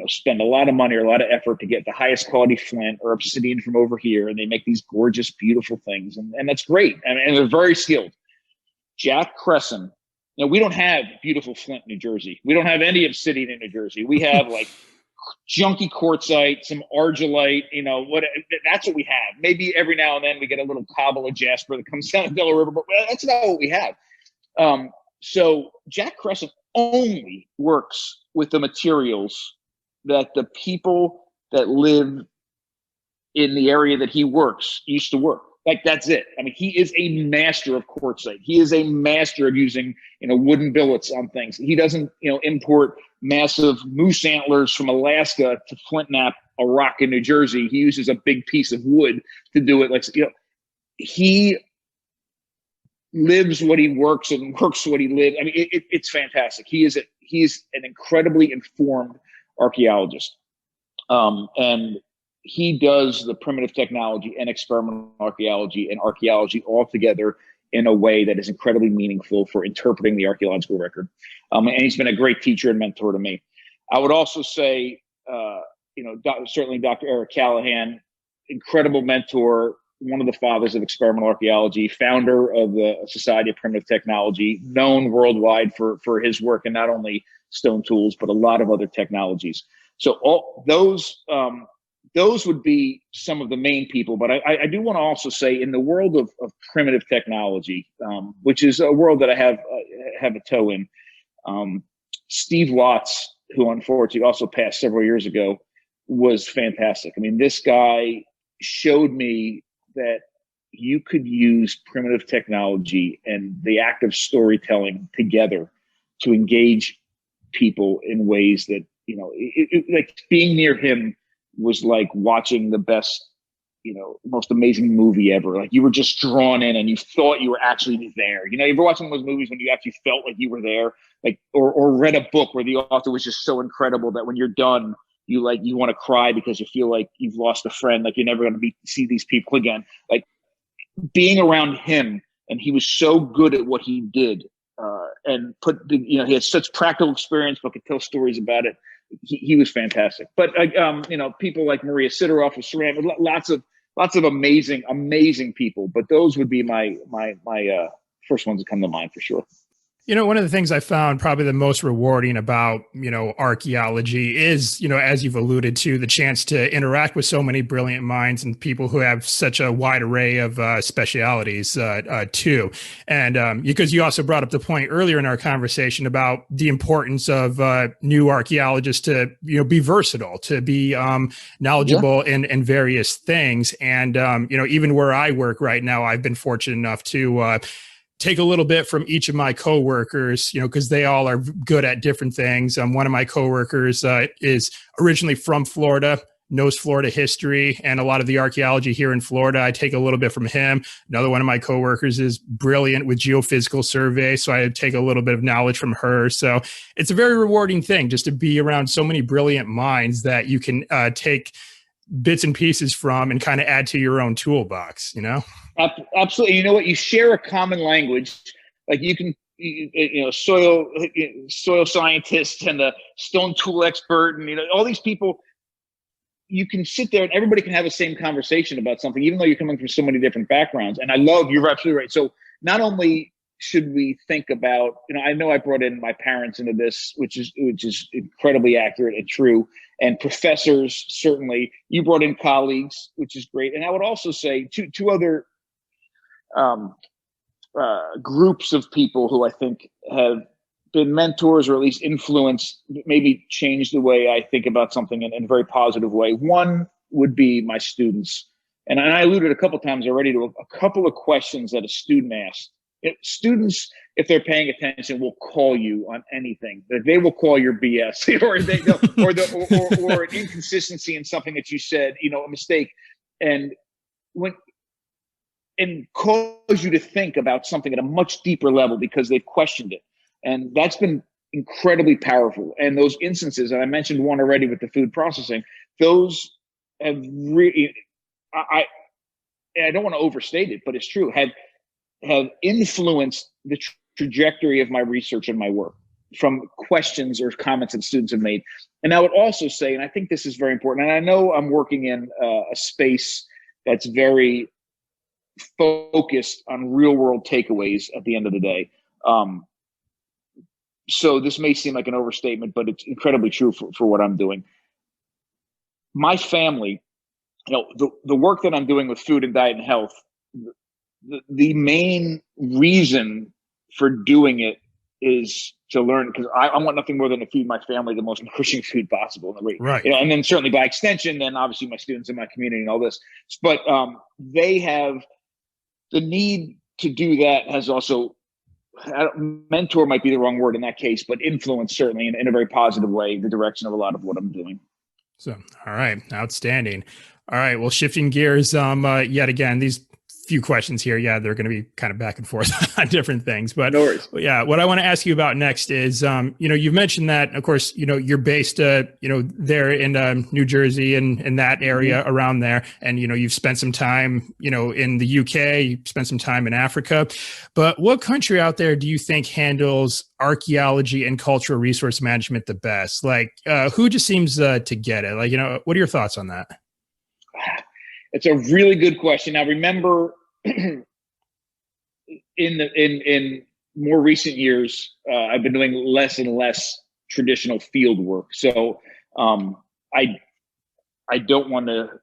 spend a lot of money or a lot of effort to get the highest quality flint or obsidian from over here, and they make these gorgeous, beautiful things, and that's great. And they're very skilled. Jack Crescent. We don't have beautiful flint in New Jersey. We don't have any obsidian in New Jersey. We have junky quartzite, some argillite, that's what we have. Maybe every now and then we get a little cobble of jasper that comes down the Delaware River, but that's not what we have. So Jack Crescent only works with the materials that the people that live in the area that he works used to work. That's it. I mean, he is a master of quartzite. He is a master of using, wooden billets on things. He doesn't, import massive moose antlers from Alaska to flint knap a rock in New Jersey. He uses a big piece of wood to do it. He lives what he works and works what he lives. I mean, it's fantastic. He's an incredibly informed archaeologist. And he does the primitive technology and experimental archaeology and archaeology all together in a way that is incredibly meaningful for interpreting the archaeological record. And he's been a great teacher and mentor to me. I would also say, certainly Dr. Eric Callahan, incredible mentor, one of the fathers of experimental archaeology, founder of the Society of Primitive Technology, known worldwide for his work in not only stone tools, but a lot of other technologies. So all those would be some of the main people. But I do want to also say, in the world of primitive technology, which is a world that I have a toe in, Steve Watts, who unfortunately also passed several years ago, was fantastic. I mean, this guy showed me that you could use primitive technology and the act of storytelling together to engage people in ways that, like being near him was like watching the best, most amazing movie ever. Like you were just drawn in and you thought you were actually there. You ever watching those movies when you actually felt like you were there, like, or read a book where the author was just so incredible that when you're done, you want to cry because you feel like you've lost a friend, like you're never going to see these people again. Like being around him, and he was so good at what he did, and he had such practical experience, but could tell stories about it. He was fantastic. But people like Maria Sidoroff and Saran, lots of amazing people. But those would be my first ones that come to mind for sure. One of the things I found probably the most rewarding about, archaeology is, as you've alluded to, the chance to interact with so many brilliant minds and people who have such a wide array of specialities too. And because you also brought up the point earlier in our conversation about the importance of new archaeologists to, be versatile, to be knowledgeable in various things. And, even where I work right now, I've been fortunate enough to take a little bit from each of my coworkers, because they all are good at different things. One of my coworkers is originally from Florida, knows Florida history and a lot of the archaeology here in Florida. I take a little bit from him. Another one of my coworkers is brilliant with geophysical survey, so I take a little bit of knowledge from her. So it's a very rewarding thing just to be around so many brilliant minds that you can take bits and pieces from and kind of add to your own toolbox, Absolutely. You know what? You share a common language. Like you can, soil scientist and the stone tool expert, and all these people. You can sit there and everybody can have the same conversation about something, even though you're coming from so many different backgrounds. And you're absolutely right. So not only should we think about, I know I brought in my parents into this, which is incredibly accurate and true. And professors, certainly. You brought in colleagues, which is great. And I would also say two other groups of people who I think have been mentors or at least influenced, maybe changed the way I think about something in a very positive way. One would be my students. And I alluded a couple times already to a couple of questions that a student asked. Students, if they're paying attention, will call you on anything. They will call your BS or an inconsistency in something that you said, a mistake, and cause you to think about something at a much deeper level because they've questioned it. And that's been incredibly powerful. And those instances, and I mentioned one already with the food processing, those have really, I don't want to overstate it, but it's true, have influenced the trajectory of my research and my work from questions or comments that students have made. And I would also say, and I think this is very important, and I know I'm working in a space that's very focused on real world takeaways at the end of the day. So this may seem like an overstatement, but it's incredibly true for what I'm doing. My family, the work that I'm doing with food and diet and health, the main reason for doing it is to learn, because I want nothing more than to feed my family the most nourishing food possible. Right. And then certainly by extension, then obviously my students in my community and all this. But they have the need to do that has also, mentor might be the wrong word in that case, but influence certainly in a very positive way, the direction of a lot of what I'm doing. So, all right. Outstanding. All right. Well, shifting gears, yet again, these few questions here. Yeah, they're going to be kind of back and forth on different things, but no worries. Yeah, what I want to ask you about next is, you've mentioned that, of course, you're based, there in New Jersey and in that area around there. And, you've spent some time, in the UK, you spent some time in Africa, but what country out there do you think handles archaeology and cultural resource management the best? Like, who just seems to get it? Like, what are your thoughts on that? It's a really good question. Now, remember, in more recent years, I've been doing less and less traditional field work. So I don't want to.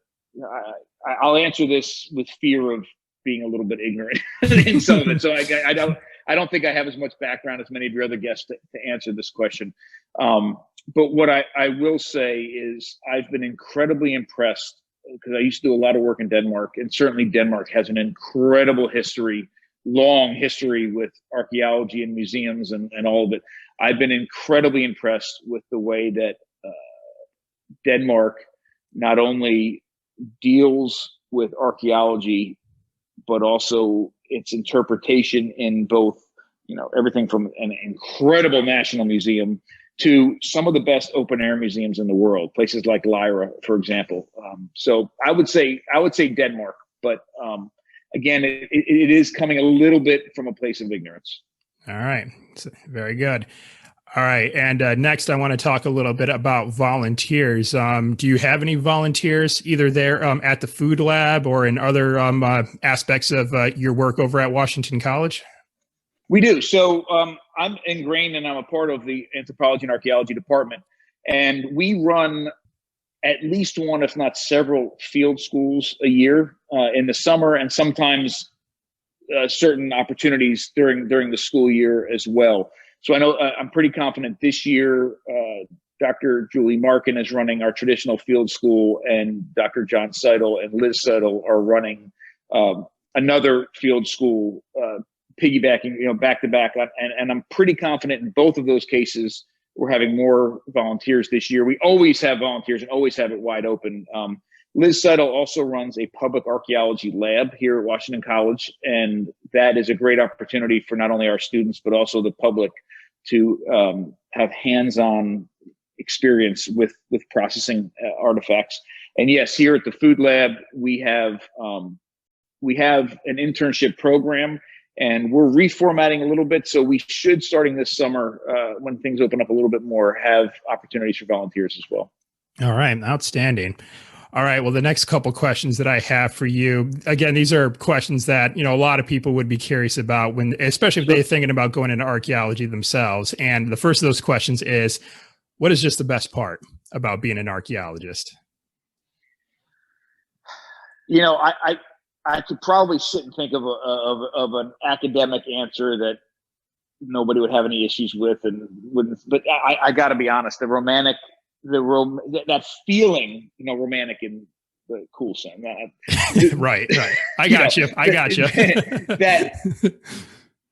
I'll answer this with fear of being a little bit ignorant in some of it. So I don't think I have as much background as many of your other guests to answer this question. But what I will say is I've been incredibly impressed, because I used to do a lot of work in Denmark, and certainly Denmark has an incredible history, long history with archaeology and museums and all of it. I've been incredibly impressed with the way that Denmark not only deals with archaeology, but also its interpretation in both, everything from an incredible national museum to some of the best open air museums in the world, places like Lyra, for example. So I would say Denmark, but again, it is coming a little bit from a place of ignorance. All right. Very good. All right. And next, I want to talk a little bit about volunteers. Do you have any volunteers either there at the food lab or in other aspects of your work over at Washington College? We do. So I'm ingrained and I'm a part of the Anthropology and Archaeology department. And we run at least one, if not several, field schools a year in the summer, and sometimes certain opportunities during the school year as well. So I know I'm pretty confident this year, Dr. Julie Markin is running our traditional field school, and Dr. John Seidel and Liz Seidel are running another field school, piggybacking, back to back. And I'm pretty confident in both of those cases. We're having more volunteers this year. We always have volunteers and always have it wide open. Liz Seidel also runs a public archaeology lab here at Washington College, and that is a great opportunity for not only our students, but also the public to have hands-on experience with processing artifacts. And yes, here at the food lab, we have an internship program, and we're reformatting a little bit. So we should, starting this summer, when things open up a little bit more, have opportunities for volunteers as well. All right. Outstanding. All right. Well, the next couple questions that I have for you, again, these are questions that, a lot of people would be curious about especially if they're thinking about going into archaeology themselves. And the first of those questions is, what is just the best part about being an archaeologist? I could probably sit and think of an academic answer that nobody would have any issues with, and wouldn't. But I got to be honest, that feeling, romantic in the cool sense. Right. I got you. That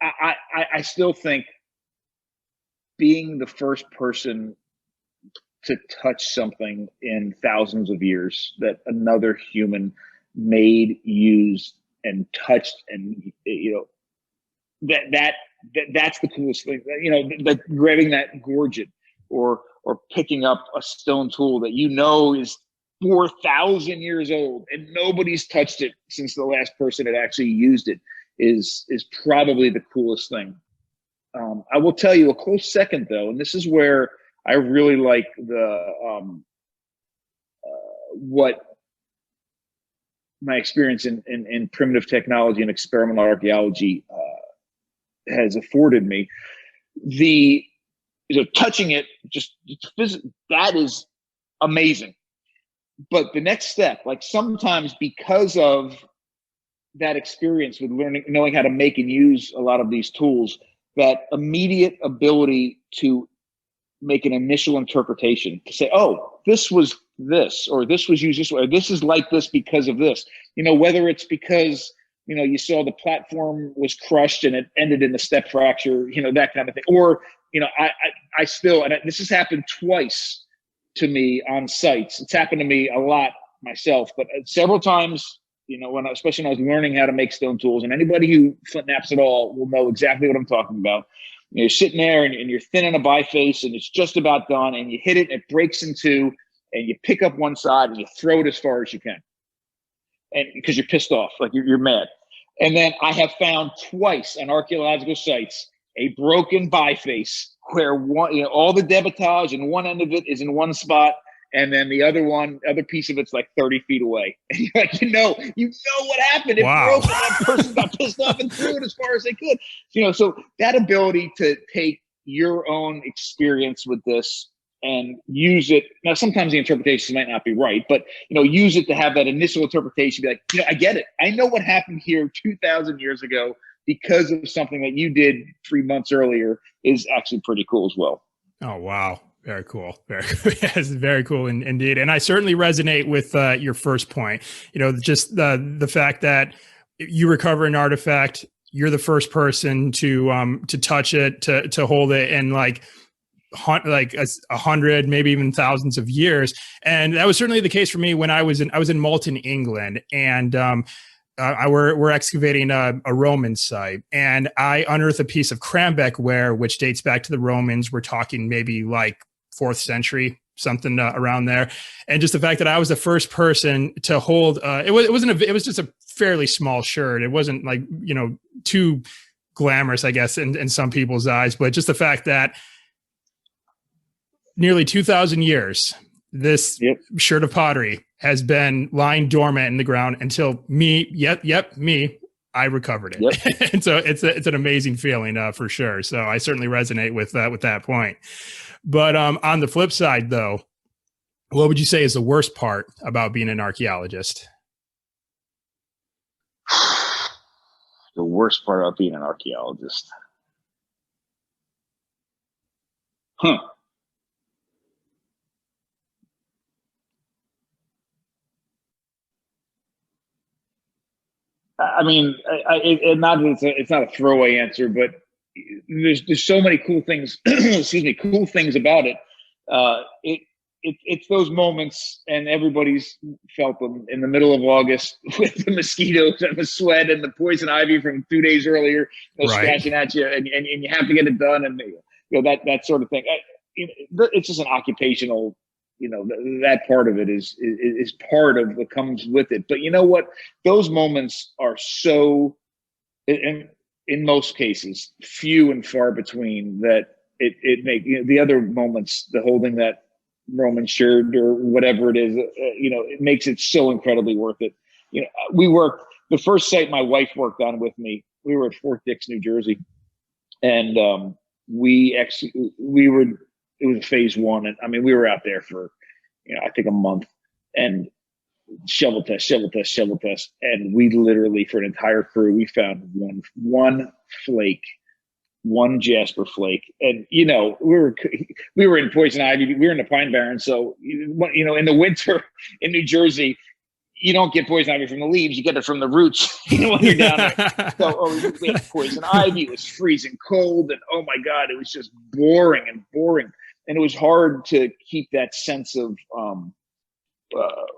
I still think being the first person to touch something in thousands of years that another human made, used, and touched, and that's the coolest thing. Like grabbing that gorget or picking up a stone tool that is 4,000 years old and nobody's touched it since the last person had actually used it is probably the coolest thing. I will tell you a close second though, and this is where I really like what my experience in primitive technology and experimental archaeology has afforded me. Touching it, that is amazing. But the next step, like sometimes because of that experience with knowing how to make and use a lot of these tools, that immediate ability to make an initial interpretation, to say, oh, this was this, or this was used this way, or this is like this because of this. Whether it's because, you saw the platform was crushed and it ended in a step fracture, that kind of thing. Or, I still, and this has happened twice to me on sites. It's happened to me a lot myself, but several times, especially when I was learning how to make stone tools, and anybody who flint naps at all will know exactly what I'm talking about. You're sitting there and you're thinning a biface and it's just about done, and you hit it and it breaks in two, and you pick up one side and you throw it as far as you can. And because you're pissed off, like you're mad. And then I have found twice on archaeological sites a broken biface where all the debitage and one end of it is in one spot, and then the other piece of it's like 30 feet away. And you're like, what happened. It broke, and that person got pissed off and threw it as far as they could. So that ability to take your own experience with this and use it. Now, sometimes the interpretations might not be right, but, use it to have that initial interpretation, be like, I get it. I know what happened here 2,000 years ago because of something that you did 3 months earlier is actually pretty cool as well. Oh, wow. Very cool. Yes, very cool indeed. And I certainly resonate with your first point, just the fact that you recover an artifact, you're the first person to touch it, to hold it. And like, like 100, maybe even thousands of years. And that was certainly the case for me when I was in Malton, England, and we're excavating a Roman site, and I unearthed a piece of Cranbeck ware, which dates back to the Romans. We're talking maybe like 4th century, something around there. And just the fact that I was the first person to hold, it was just a fairly small shirt. It wasn't like, too glamorous, I guess, in some people's eyes, but just the fact that nearly 2,000 years, this shirt of pottery has been lying dormant in the ground until me, I recovered it. Yep. And so it's an amazing feeling for sure. So I certainly resonate with that point. But on the flip side, though, what would you say is the worst part about being an archaeologist? The worst part about being an archaeologist. I mean, it's not a throwaway answer, but there's so many cool things. Excuse me, cool things about it. It's those moments, and everybody's felt them in the middle of August with the mosquitoes and the sweat and the poison ivy from 2 days earlier, scratching at you, and you have to get it done, and that sort of thing. It's just an occupational. That part of it is part of what comes with it. But you know what? Those moments are so, in most cases, few and far between that it make the other moments, the holding that Roman shirt or whatever it is, it makes it so incredibly worth it. The first site my wife worked on with me, we were at Fort Dix, New Jersey, and it was phase 1. And I mean, we were out there for, I think a month, and shovel test. And we literally, for an entire crew, we found one flake, one jasper flake. And, we were in poison ivy. We were in the Pine Barrens. So, in the winter in New Jersey, you don't get poison ivy from the leaves, you get it from the roots when you're down there. So we had poison ivy, it was freezing cold, and oh my God, it was just boring. And it was hard to keep that sense of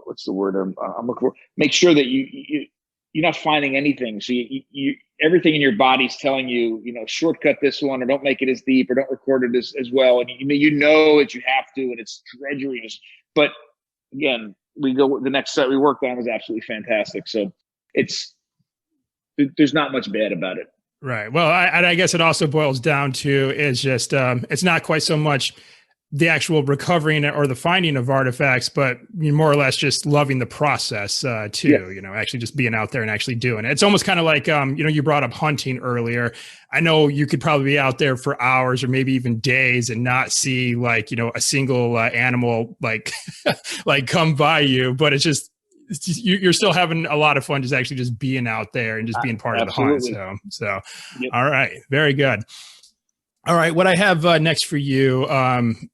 what's the word I'm looking for? Make sure that you're not finding anything. So you everything in your body's telling you, shortcut this one, or don't make it as deep, or don't record it as well. And that you have to, and it's drudgery. But again, the next site we worked on was absolutely fantastic. So there's not much bad about it. Right. Well, I guess it also boils down to is just it's not quite so much the actual recovering or the finding of artifacts, but more or less just loving the process too. Yeah. Actually just being out there and actually doing it. It's almost kind of like you brought up hunting earlier. I know you could probably be out there for hours or maybe even days and not see a single animal like come by you, but it's just you're still having a lot of fun just actually just being out there and just being part Absolutely. Of the hunt. So yep. All right. Very good. All right. What I have next for you,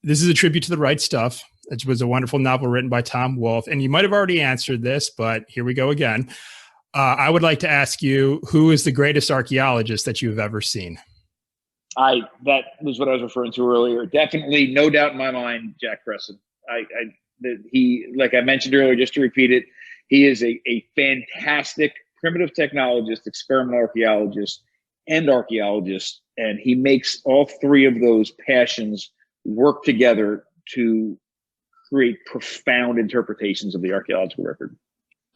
this is a tribute to The Right Stuff. It was a wonderful novel written by Tom Wolfe. And you might have already answered this, but here we go again. I would like to ask you, who is the greatest archaeologist that you've ever seen? That was what I was referring to earlier. Definitely, no doubt in my mind, Jack Crescent. He, like I mentioned earlier, just to repeat it, he is a fantastic primitive technologist, experimental archaeologist, and archaeologist. And he makes all three of those passions work together to create profound interpretations of the archaeological record.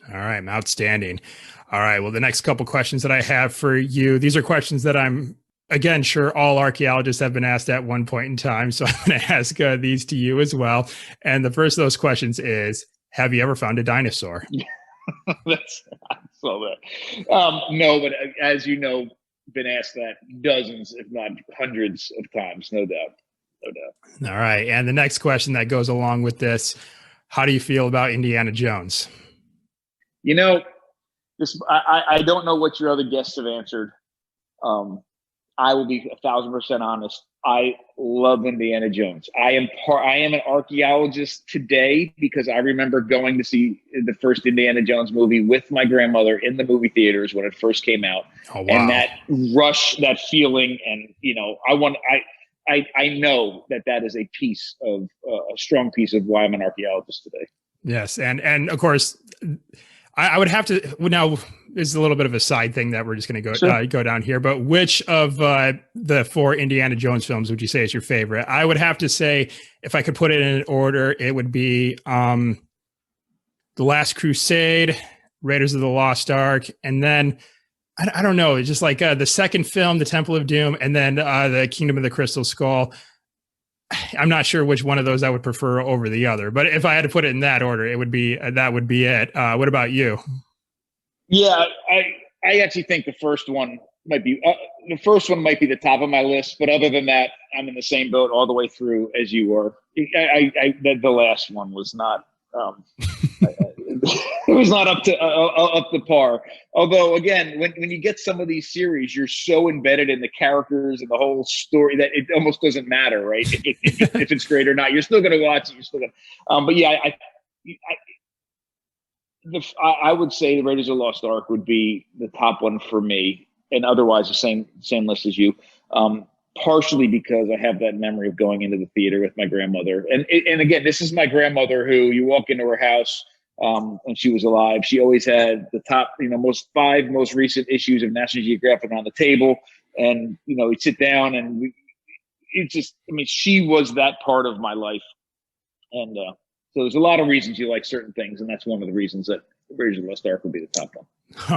All right. Outstanding. All right. Well, the next couple questions that I have for you, these are questions that I'm, again, sure all archaeologists have been asked at one point in time. So I'm going to ask these to you as well. And the first of those questions is, have you ever found a dinosaur? I saw that. No, but as you know, been asked that dozens, if not hundreds of times, no doubt. All right. And the next question that goes along with this, how do you feel about Indiana Jones? I don't know what your other guests have answered. I will be 1,000% honest. I love Indiana Jones. I am an archaeologist today because I remember going to see the first Indiana Jones movie with my grandmother in the movie theaters when it first came out. Oh, wow. And that rush, that feeling, and I know that is a piece of a strong piece of why I'm an archaeologist today. Yes, and of course, I would have to now. This is a little bit of a side thing that we're just going to go Sure. go down here. But which of the 4 Indiana Jones films would you say is your favorite? I would have to say, if I could put it in an order, it would be The Last Crusade, Raiders of the Lost Ark, and then I don't know, it's just like the second film, The Temple of Doom, and then the Kingdom of the Crystal Skull. I'm not sure which one of those I would prefer over the other, but if I had to put it in that order, it would be that would be it. What about you? Yeah, I actually think the first one might be the top of my list, but other than that, I'm in the same boat all the way through as you are. The last one was not. It was not up to par. Although, again, when you get some of these series, you're so embedded in the characters and the whole story that it almost doesn't matter, right? If it's great or not, you're still going to watch it. You're still going to. But yeah, I would say the Raiders of the Lost Ark would be the top one for me, and otherwise the same list as you. Partially because I have that memory of going into the theater with my grandmother, and again, this is my grandmother who you walk into her house when she was alive. She always had the top, five most recent issues of National Geographic on the table, and we'd sit down and she was that part of my life, and so there's a lot of reasons you like certain things, and that's one of the reasons that Raiders of the Lost Ark would be the top one.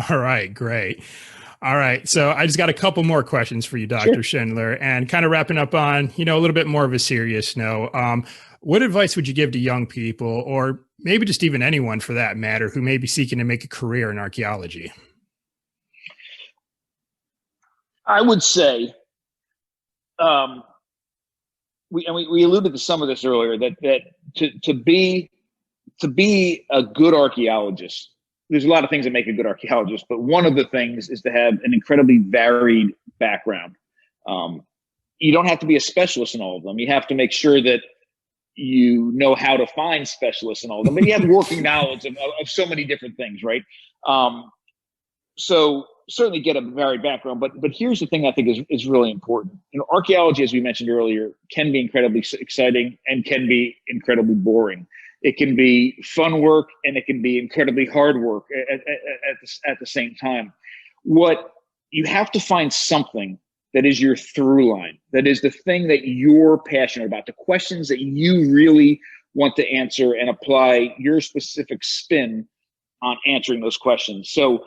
All right, great. All right. So I just got a couple more questions for you, Dr. Sure. Schindler, and kind of wrapping up on, a little bit more of a serious note. What advice would you give to young people, or maybe just even anyone for that matter, who may be seeking to make a career in archaeology? I would say, we alluded to some of this earlier, that to be a good archaeologist, there's a lot of things that make a good archaeologist, but one of the things is to have an incredibly varied background. You don't have to be a specialist in all of them. You have to make sure that you know how to find specialists in all of them, but you have working knowledge of so many different things, right? So certainly get a varied background, but here's the thing I think is really important. Archaeology, as we mentioned earlier, can be incredibly exciting and can be incredibly boring. It can be fun work and it can be incredibly hard work at the same time. What you have to find something that is your through line, that is the thing that you're passionate about, the questions that you really want to answer and apply your specific spin on answering those questions. So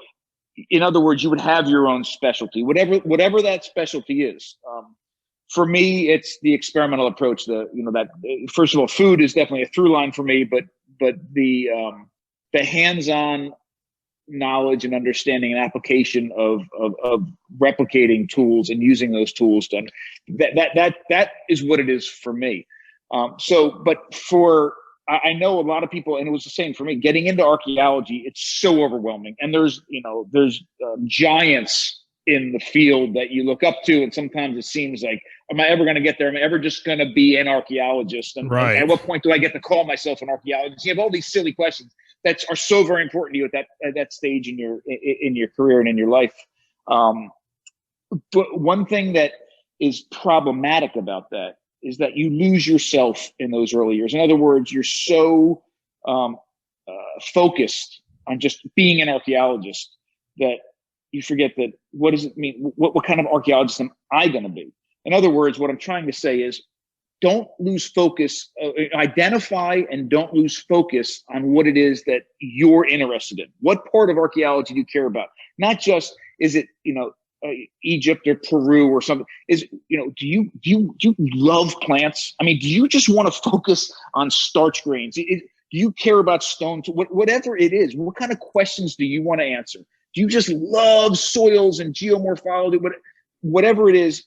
in other words, you would have your own specialty, whatever that specialty is. For me, it's the experimental approach. First of all, food is definitely a through line for me, but the hands-on knowledge and understanding and application of replicating tools and using those tools that is what it is for me. I know a lot of people, and it was the same for me, getting into archaeology, it's so overwhelming. And there's giants in the field that you look up to. And sometimes it seems like, am I ever going to get there? Am I ever just going to be an archaeologist? And, right. And at what point do I get to call myself an archaeologist? You have all these silly questions that are so very important to you at that stage in your career and in your life. But one thing that is problematic about that is that you lose yourself in those early years. In other words, you're so focused on just being an archaeologist that you forget that what does it mean? What kind of archaeologist am I going to be? In other words, what I'm trying to say is don't lose focus, identify and don't lose focus on what it is that you're interested in. What part of archaeology do you care about? Not just, is it, Egypt or Peru or something, is, do you love plants? I mean, do you just want to focus on starch grains? Do you care about stones? Whatever it is, what kind of questions do you want to answer? Do you just love soils and geomorphology? Whatever it is,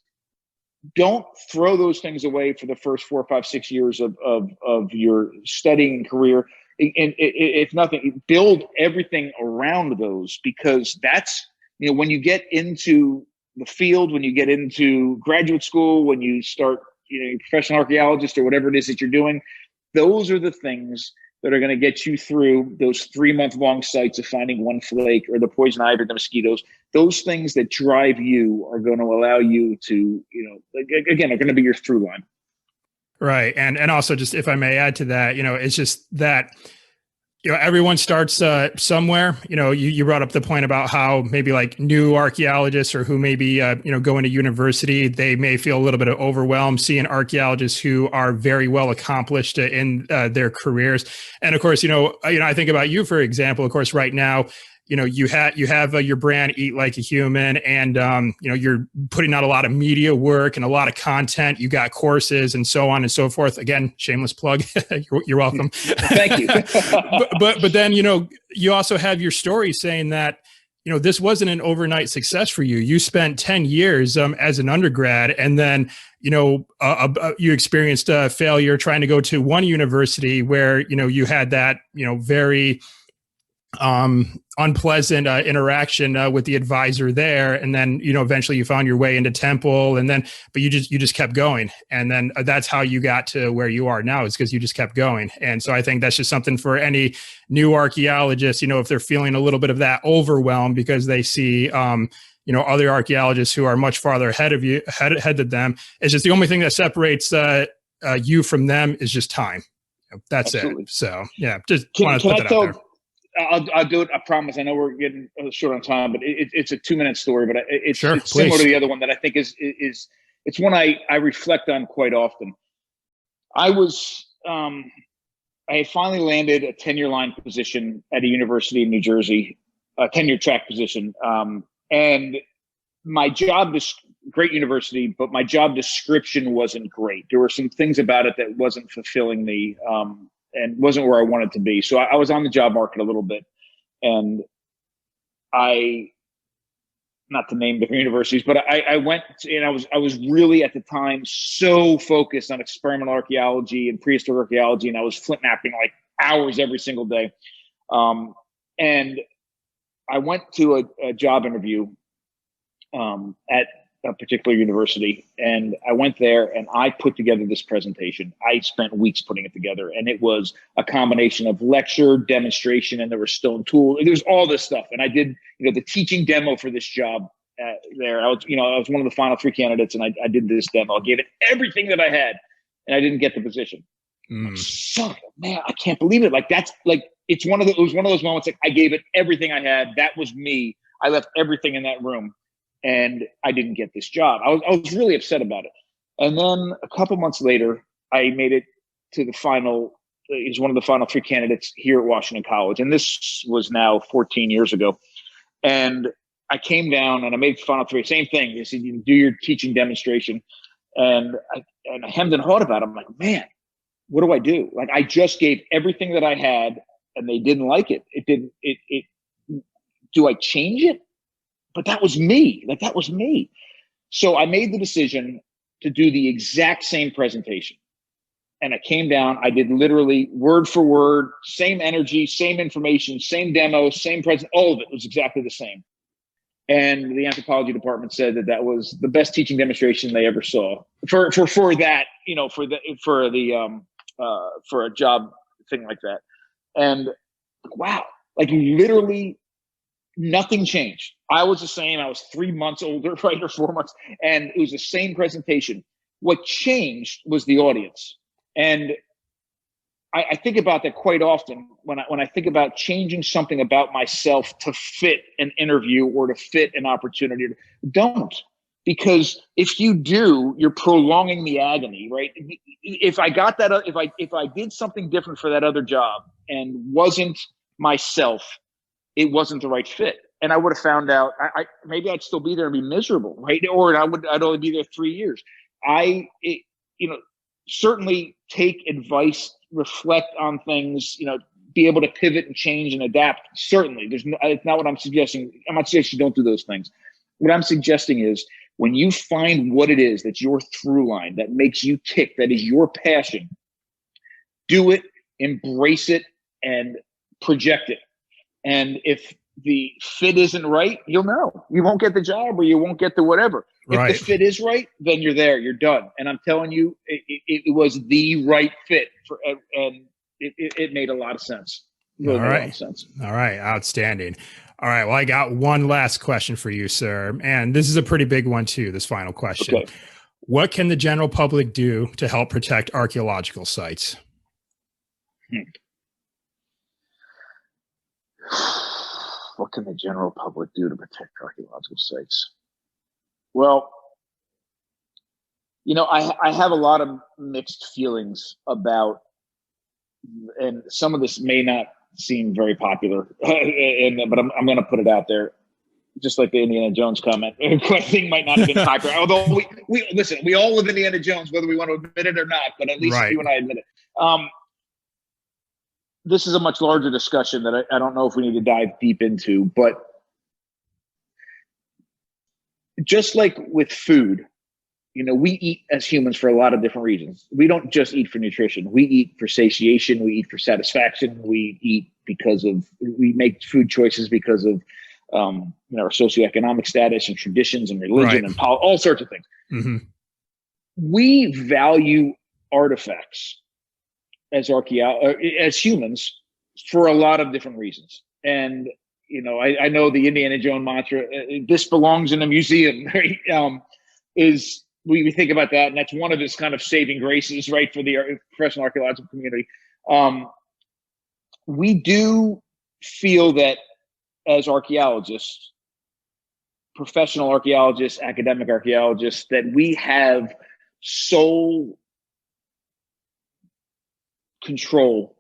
don't throw those things away for the first 4, 5, 6 years of your studying career. And if nothing, build everything around those, because that's, when you get into the field, when you get into graduate school, when you start, professional archaeologist or whatever it is that you're doing, those are the things that are going to get you through those 3-month-long sites of finding one flake or the poison ivy or the mosquitoes. Those things that drive you are going to allow you to, again, are going to be your through line. Right. And also, just if I may add to that, it's just that, everyone starts somewhere. You brought up the point about how maybe like new archaeologists or who maybe, going to university, they may feel a little bit of overwhelmed seeing archaeologists who are very well accomplished in their careers. And of course, I think about you, for example, of course, right now, you have your brand Eat Like a Human, and you're putting out a lot of media work and a lot of content. You got courses and so on and so forth. Again, shameless plug. You're welcome. Thank you. but then you also have your story saying that this wasn't an overnight success for you. You spent 10 years as an undergrad, and then you experienced a failure trying to go to one university where you had that very unpleasant interaction with the advisor there, and then eventually you found your way into Temple, and then but you just kept going, and then that's how you got to where you are now, is because you just kept going. And so I think that's just something for any new archaeologist, if they're feeling a little bit of that overwhelm because they see other archaeologists who are much farther ahead of them. It's just the only thing that separates you from them is just time. That's Absolutely. It. So yeah, just want to put that out there. I'll do it. I promise. I know we're getting short on time, but it's a 2-minute story. But it's similar to the other one that I think is it's one I reflect on quite often. I had finally landed a tenure line position at a university in New Jersey, a tenure track position, and my job great university, but my job description wasn't great. There were some things about it that wasn't fulfilling me. And wasn't where I wanted to be. So I was on the job market a little bit, and not to name different universities, but I went and I was really at the time so focused on experimental archaeology and prehistoric archaeology, and I was flip-napping like hours every single day. And I went to a job interview at a particular university, and I went there and I put together this presentation. I spent weeks putting it together, and it was a combination of lecture, demonstration, and there were stone tools. There was all this stuff, and I did the teaching demo for this job there. I was one of the final 3 candidates, and I did this demo. I gave it everything that I had, and I didn't get the position. Son, man, I can't believe it. Like that's like it was one of those moments. Like I gave it everything I had. That was me. I left everything in that room, and I didn't get this job. I was really upset about it. And then a couple months later, I made it to the final. He's one of the final 3 candidates here at Washington College, and this was now 14 years ago. And I came down and I made the final 3. Same thing. They said, you do your teaching demonstration, and I hemmed and hawed about it. I'm like, man, what do I do? Like I just gave everything that I had, and they didn't like it. Do I change it? But that was me. Like that was me. So I made the decision to do the exact same presentation. And I came down, I did literally word for word, same energy, same information, same demo, same present, all of it was exactly the same. And the anthropology department said that was the best teaching demonstration they ever saw for that, for a job thing like that. And wow, like literally nothing changed. I was the same. I was 3 months older, right, or 4 months, and it was the same presentation. What changed was the audience, and I think about that quite often when I think about changing something about myself to fit an interview or to fit an opportunity. Don't, because if you do, you're prolonging the agony, right? If I got that, if I did something different for that other job and wasn't myself, it wasn't the right fit. And I would have found out, maybe I'd still be there and be miserable, right? Or I'd only be there 3 years. Certainly take advice, reflect on things, be able to pivot and change and adapt. Certainly, it's not what I'm suggesting. I'm not suggesting you don't do those things. What I'm suggesting is when you find what it is that's your through line, that makes you tick, that is your passion, do it, embrace it, and project it. And if the fit isn't right, you'll know. You won't get the job or you won't get the whatever. Right. If the fit is right, then you're there, you're done. And I'm telling you, it was the right fit and it made a lot of sense. Really made a lot of sense. All right. Outstanding. All right. Well, I got one last question for you, sir. And this is a pretty big one too, this final question. Okay. What can the general public do to help protect archaeological sites? What can the general public do to protect archaeological sites? Well, I have a lot of mixed feelings about, and some of this may not seem very popular, but I'm going to put it out there, just like the Indiana Jones comment. I think might not have been popular. Although we listen, we all live Indiana Jones, whether we want to admit it or not. But at least you and I admit it. This is a much larger discussion that I don't know if we need to dive deep into. But just like with food, we eat as humans for a lot of different reasons. We don't just eat for nutrition. We eat for satiation. We eat for satisfaction. We eat we make food choices because of, our socioeconomic status and traditions and religion and all sorts of things. Mm-hmm. We value artifacts as humans for a lot of different reasons. And, I know the Indiana Jones mantra, this belongs in a museum, right? We think about that, and that's one of his kind of saving graces, right, for the professional archaeological community. We do feel that as archaeologists, professional archaeologists, academic archaeologists, that we have sole control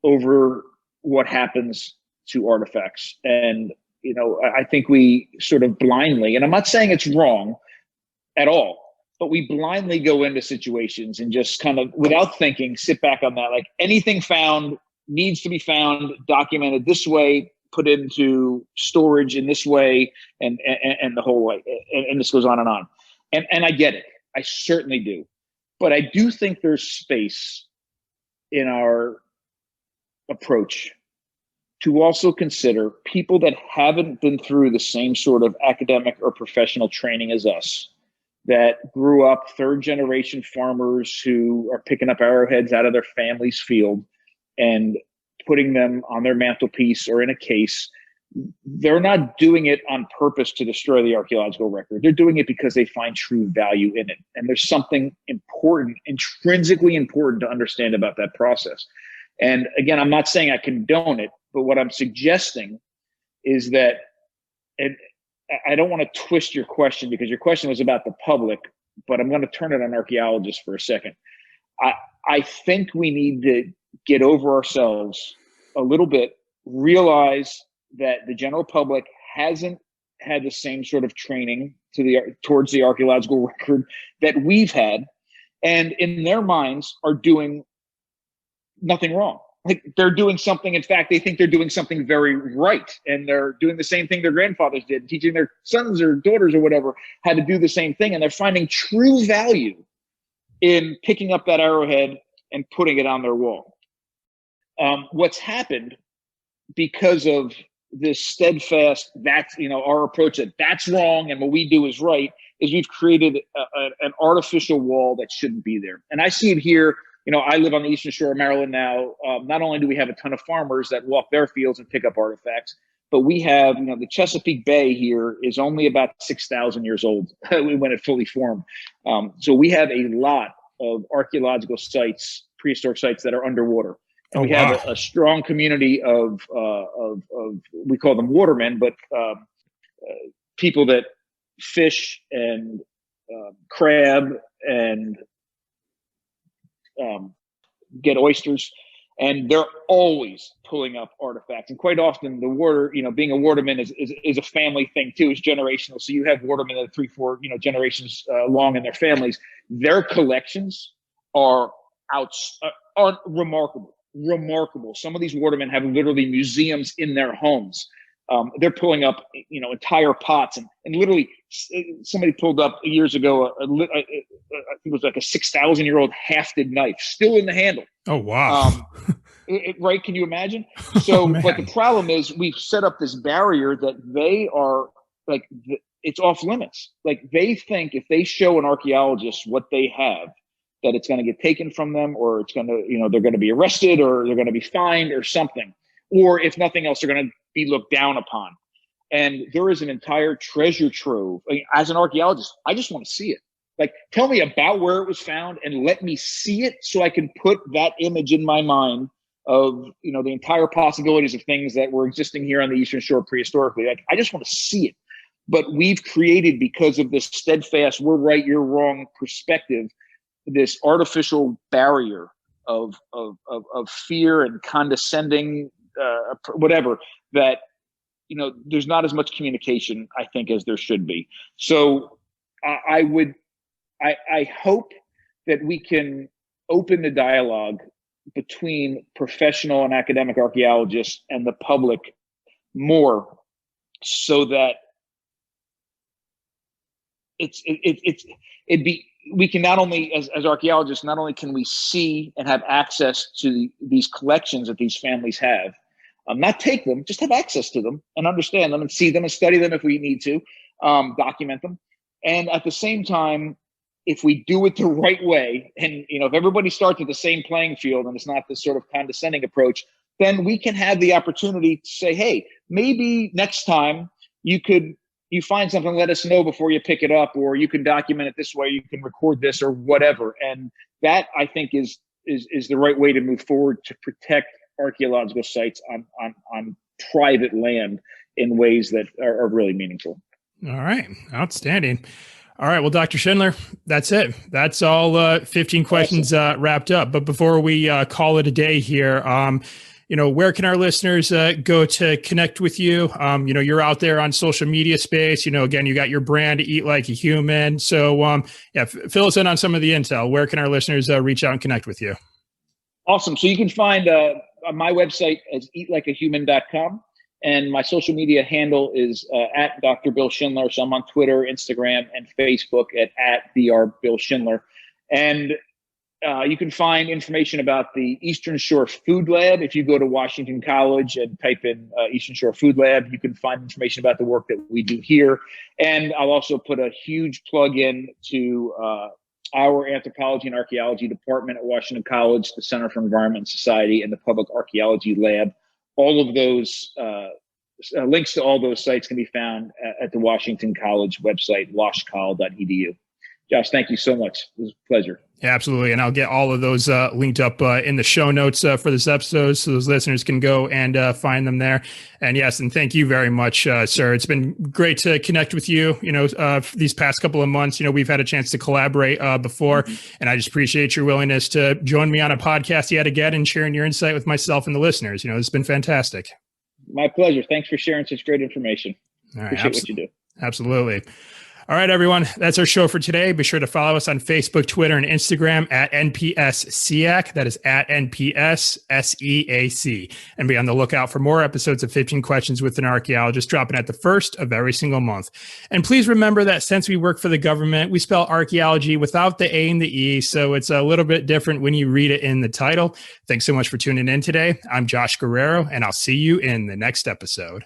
over what happens to artifacts. And, I think we sort of blindly, and I'm not saying it's wrong at all, but we blindly go into situations and just kind of, without thinking, sit back on that. Like anything found needs to be found, documented this way, put into storage in this way, and the whole way. And this goes on and on. And I get it. I certainly do. But I do think there's space in our approach to also consider people that haven't been through the same sort of academic or professional training as us, that grew up third-generation farmers who are picking up arrowheads out of their family's field and putting them on their mantelpiece or in a case. They're not doing it on purpose to destroy the archaeological record. They're doing it because they find true value in it. And there's something important, intrinsically important to understand about that process. And again, I'm not saying I condone it, but what I'm suggesting is that, and I don't want to twist your question because your question was about the public, but I'm going to turn it on archaeologists for a second. I think we need to get over ourselves a little bit, realize that the general public hasn't had the same sort of training towards the archaeological record that we've had, and in their minds are doing nothing wrong. Like they're doing something. In fact, they think they're doing something very right, and they're doing the same thing their grandfathers did, teaching their sons or daughters or whatever how to do the same thing, and they're finding true value in picking up that arrowhead and putting it on their wall. What's happened because of this steadfast, that's, our approach that that's wrong and what we do is right, is we've created an artificial wall that shouldn't be there. And I see it here. I live on the eastern shore of Maryland now. Not only do we have a ton of farmers that walk their fields and pick up artifacts, but we have, the Chesapeake Bay here is only about 6,000 years old when it fully formed. So we have a lot of archaeological sites, prehistoric sites that are underwater. And we have a strong community of we call them watermen, but people that fish and crab and get oysters, and they're always pulling up artifacts. And quite often the water, being a waterman is a family thing too, is generational. So you have watermen that are 3-4, generations long in their families. Their collections are remarkable. Some of these watermen have literally museums in their homes. They're pulling up, entire pots, and literally somebody pulled up years ago, I think it was like a 6,000-year-old hafted knife still in the handle. Oh, wow. Right. Can you imagine? So, but the problem is we've set up this barrier that they are like, it's off limits. Like they think if they show an archaeologist what they have, that it's going to get taken from them, or it's going to, they're going to be arrested, or they're going to be fined or something. Or if nothing else, they're going to be looked down upon. And there is an entire treasure trove. I mean, as an archaeologist, I just want to see it. Like, tell me about where it was found and let me see it so I can put that image in my mind of, the entire possibilities of things that were existing here on the Eastern Shore prehistorically. Like, I just want to see it. But we've created, because of this steadfast, we're right, you're wrong perspective, this artificial barrier of fear and condescending, whatever, that, there's not as much communication, I think, as there should be. So I hope that we can open the dialogue between professional and academic archaeologists and the public more, so that we can not only, as archaeologists, not only can we see and have access to these collections that these families have, not take them, just have access to them and understand them and see them and study them if we need to, document them. And at the same time, if we do it the right way, and if everybody starts at the same playing field and it's not this sort of condescending approach, then we can have the opportunity to say, hey, maybe next time you find something, let us know before you pick it up, or you can document it this way, you can record this or whatever. And that, I think, is the right way to move forward to protect archaeological sites on private land in ways that are really meaningful. All right. Outstanding. All right. Well, Dr. Schindler, that's it. That's all 15 questions wrapped up. But before we call it a day here, where can our listeners go to connect with you? You're out there on social media space. Again, you got your brand, Eat Like a Human. So, fill us in on some of the intel. Where can our listeners reach out and connect with you? Awesome. So you can find my website as eatlikeahuman.com. And my social media handle is at Dr. Bill Schindler. So I'm on Twitter, Instagram, and Facebook at Dr. Bill Schindler. And you can find information about the Eastern Shore Food Lab. If you go to Washington College and type in Eastern Shore Food Lab, you can find information about the work that we do here. And I'll also put a huge plug in to our Anthropology and Archaeology department at Washington College, the Center for Environment and Society, and the Public Archaeology Lab. All of those links to all those sites can be found at the Washington College website, washcoll.edu. Josh, thank you so much. It was a pleasure. Yeah, absolutely. And I'll get all of those linked up in the show notes for this episode, so those listeners can go and find them there. And yes, and thank you very much, sir. It's been great to connect with you. These past couple of months, we've had a chance to collaborate before, and I just appreciate your willingness to join me on a podcast yet again and sharing your insight with myself and the listeners. It's been fantastic. My pleasure. Thanks for sharing such great information. All right, appreciate what you do. Absolutely. All right, everyone. That's our show for today. Be sure to follow us on Facebook, Twitter, and Instagram at NPSSEAC. That is at NPSSEAC. And be on the lookout for more episodes of 15 Questions with an Archaeologist dropping at the first of every single month. And please remember that since we work for the government, we spell archaeology without the A and the E. So it's a little bit different when you read it in the title. Thanks so much for tuning in today. I'm Josh Guerrero, and I'll see you in the next episode.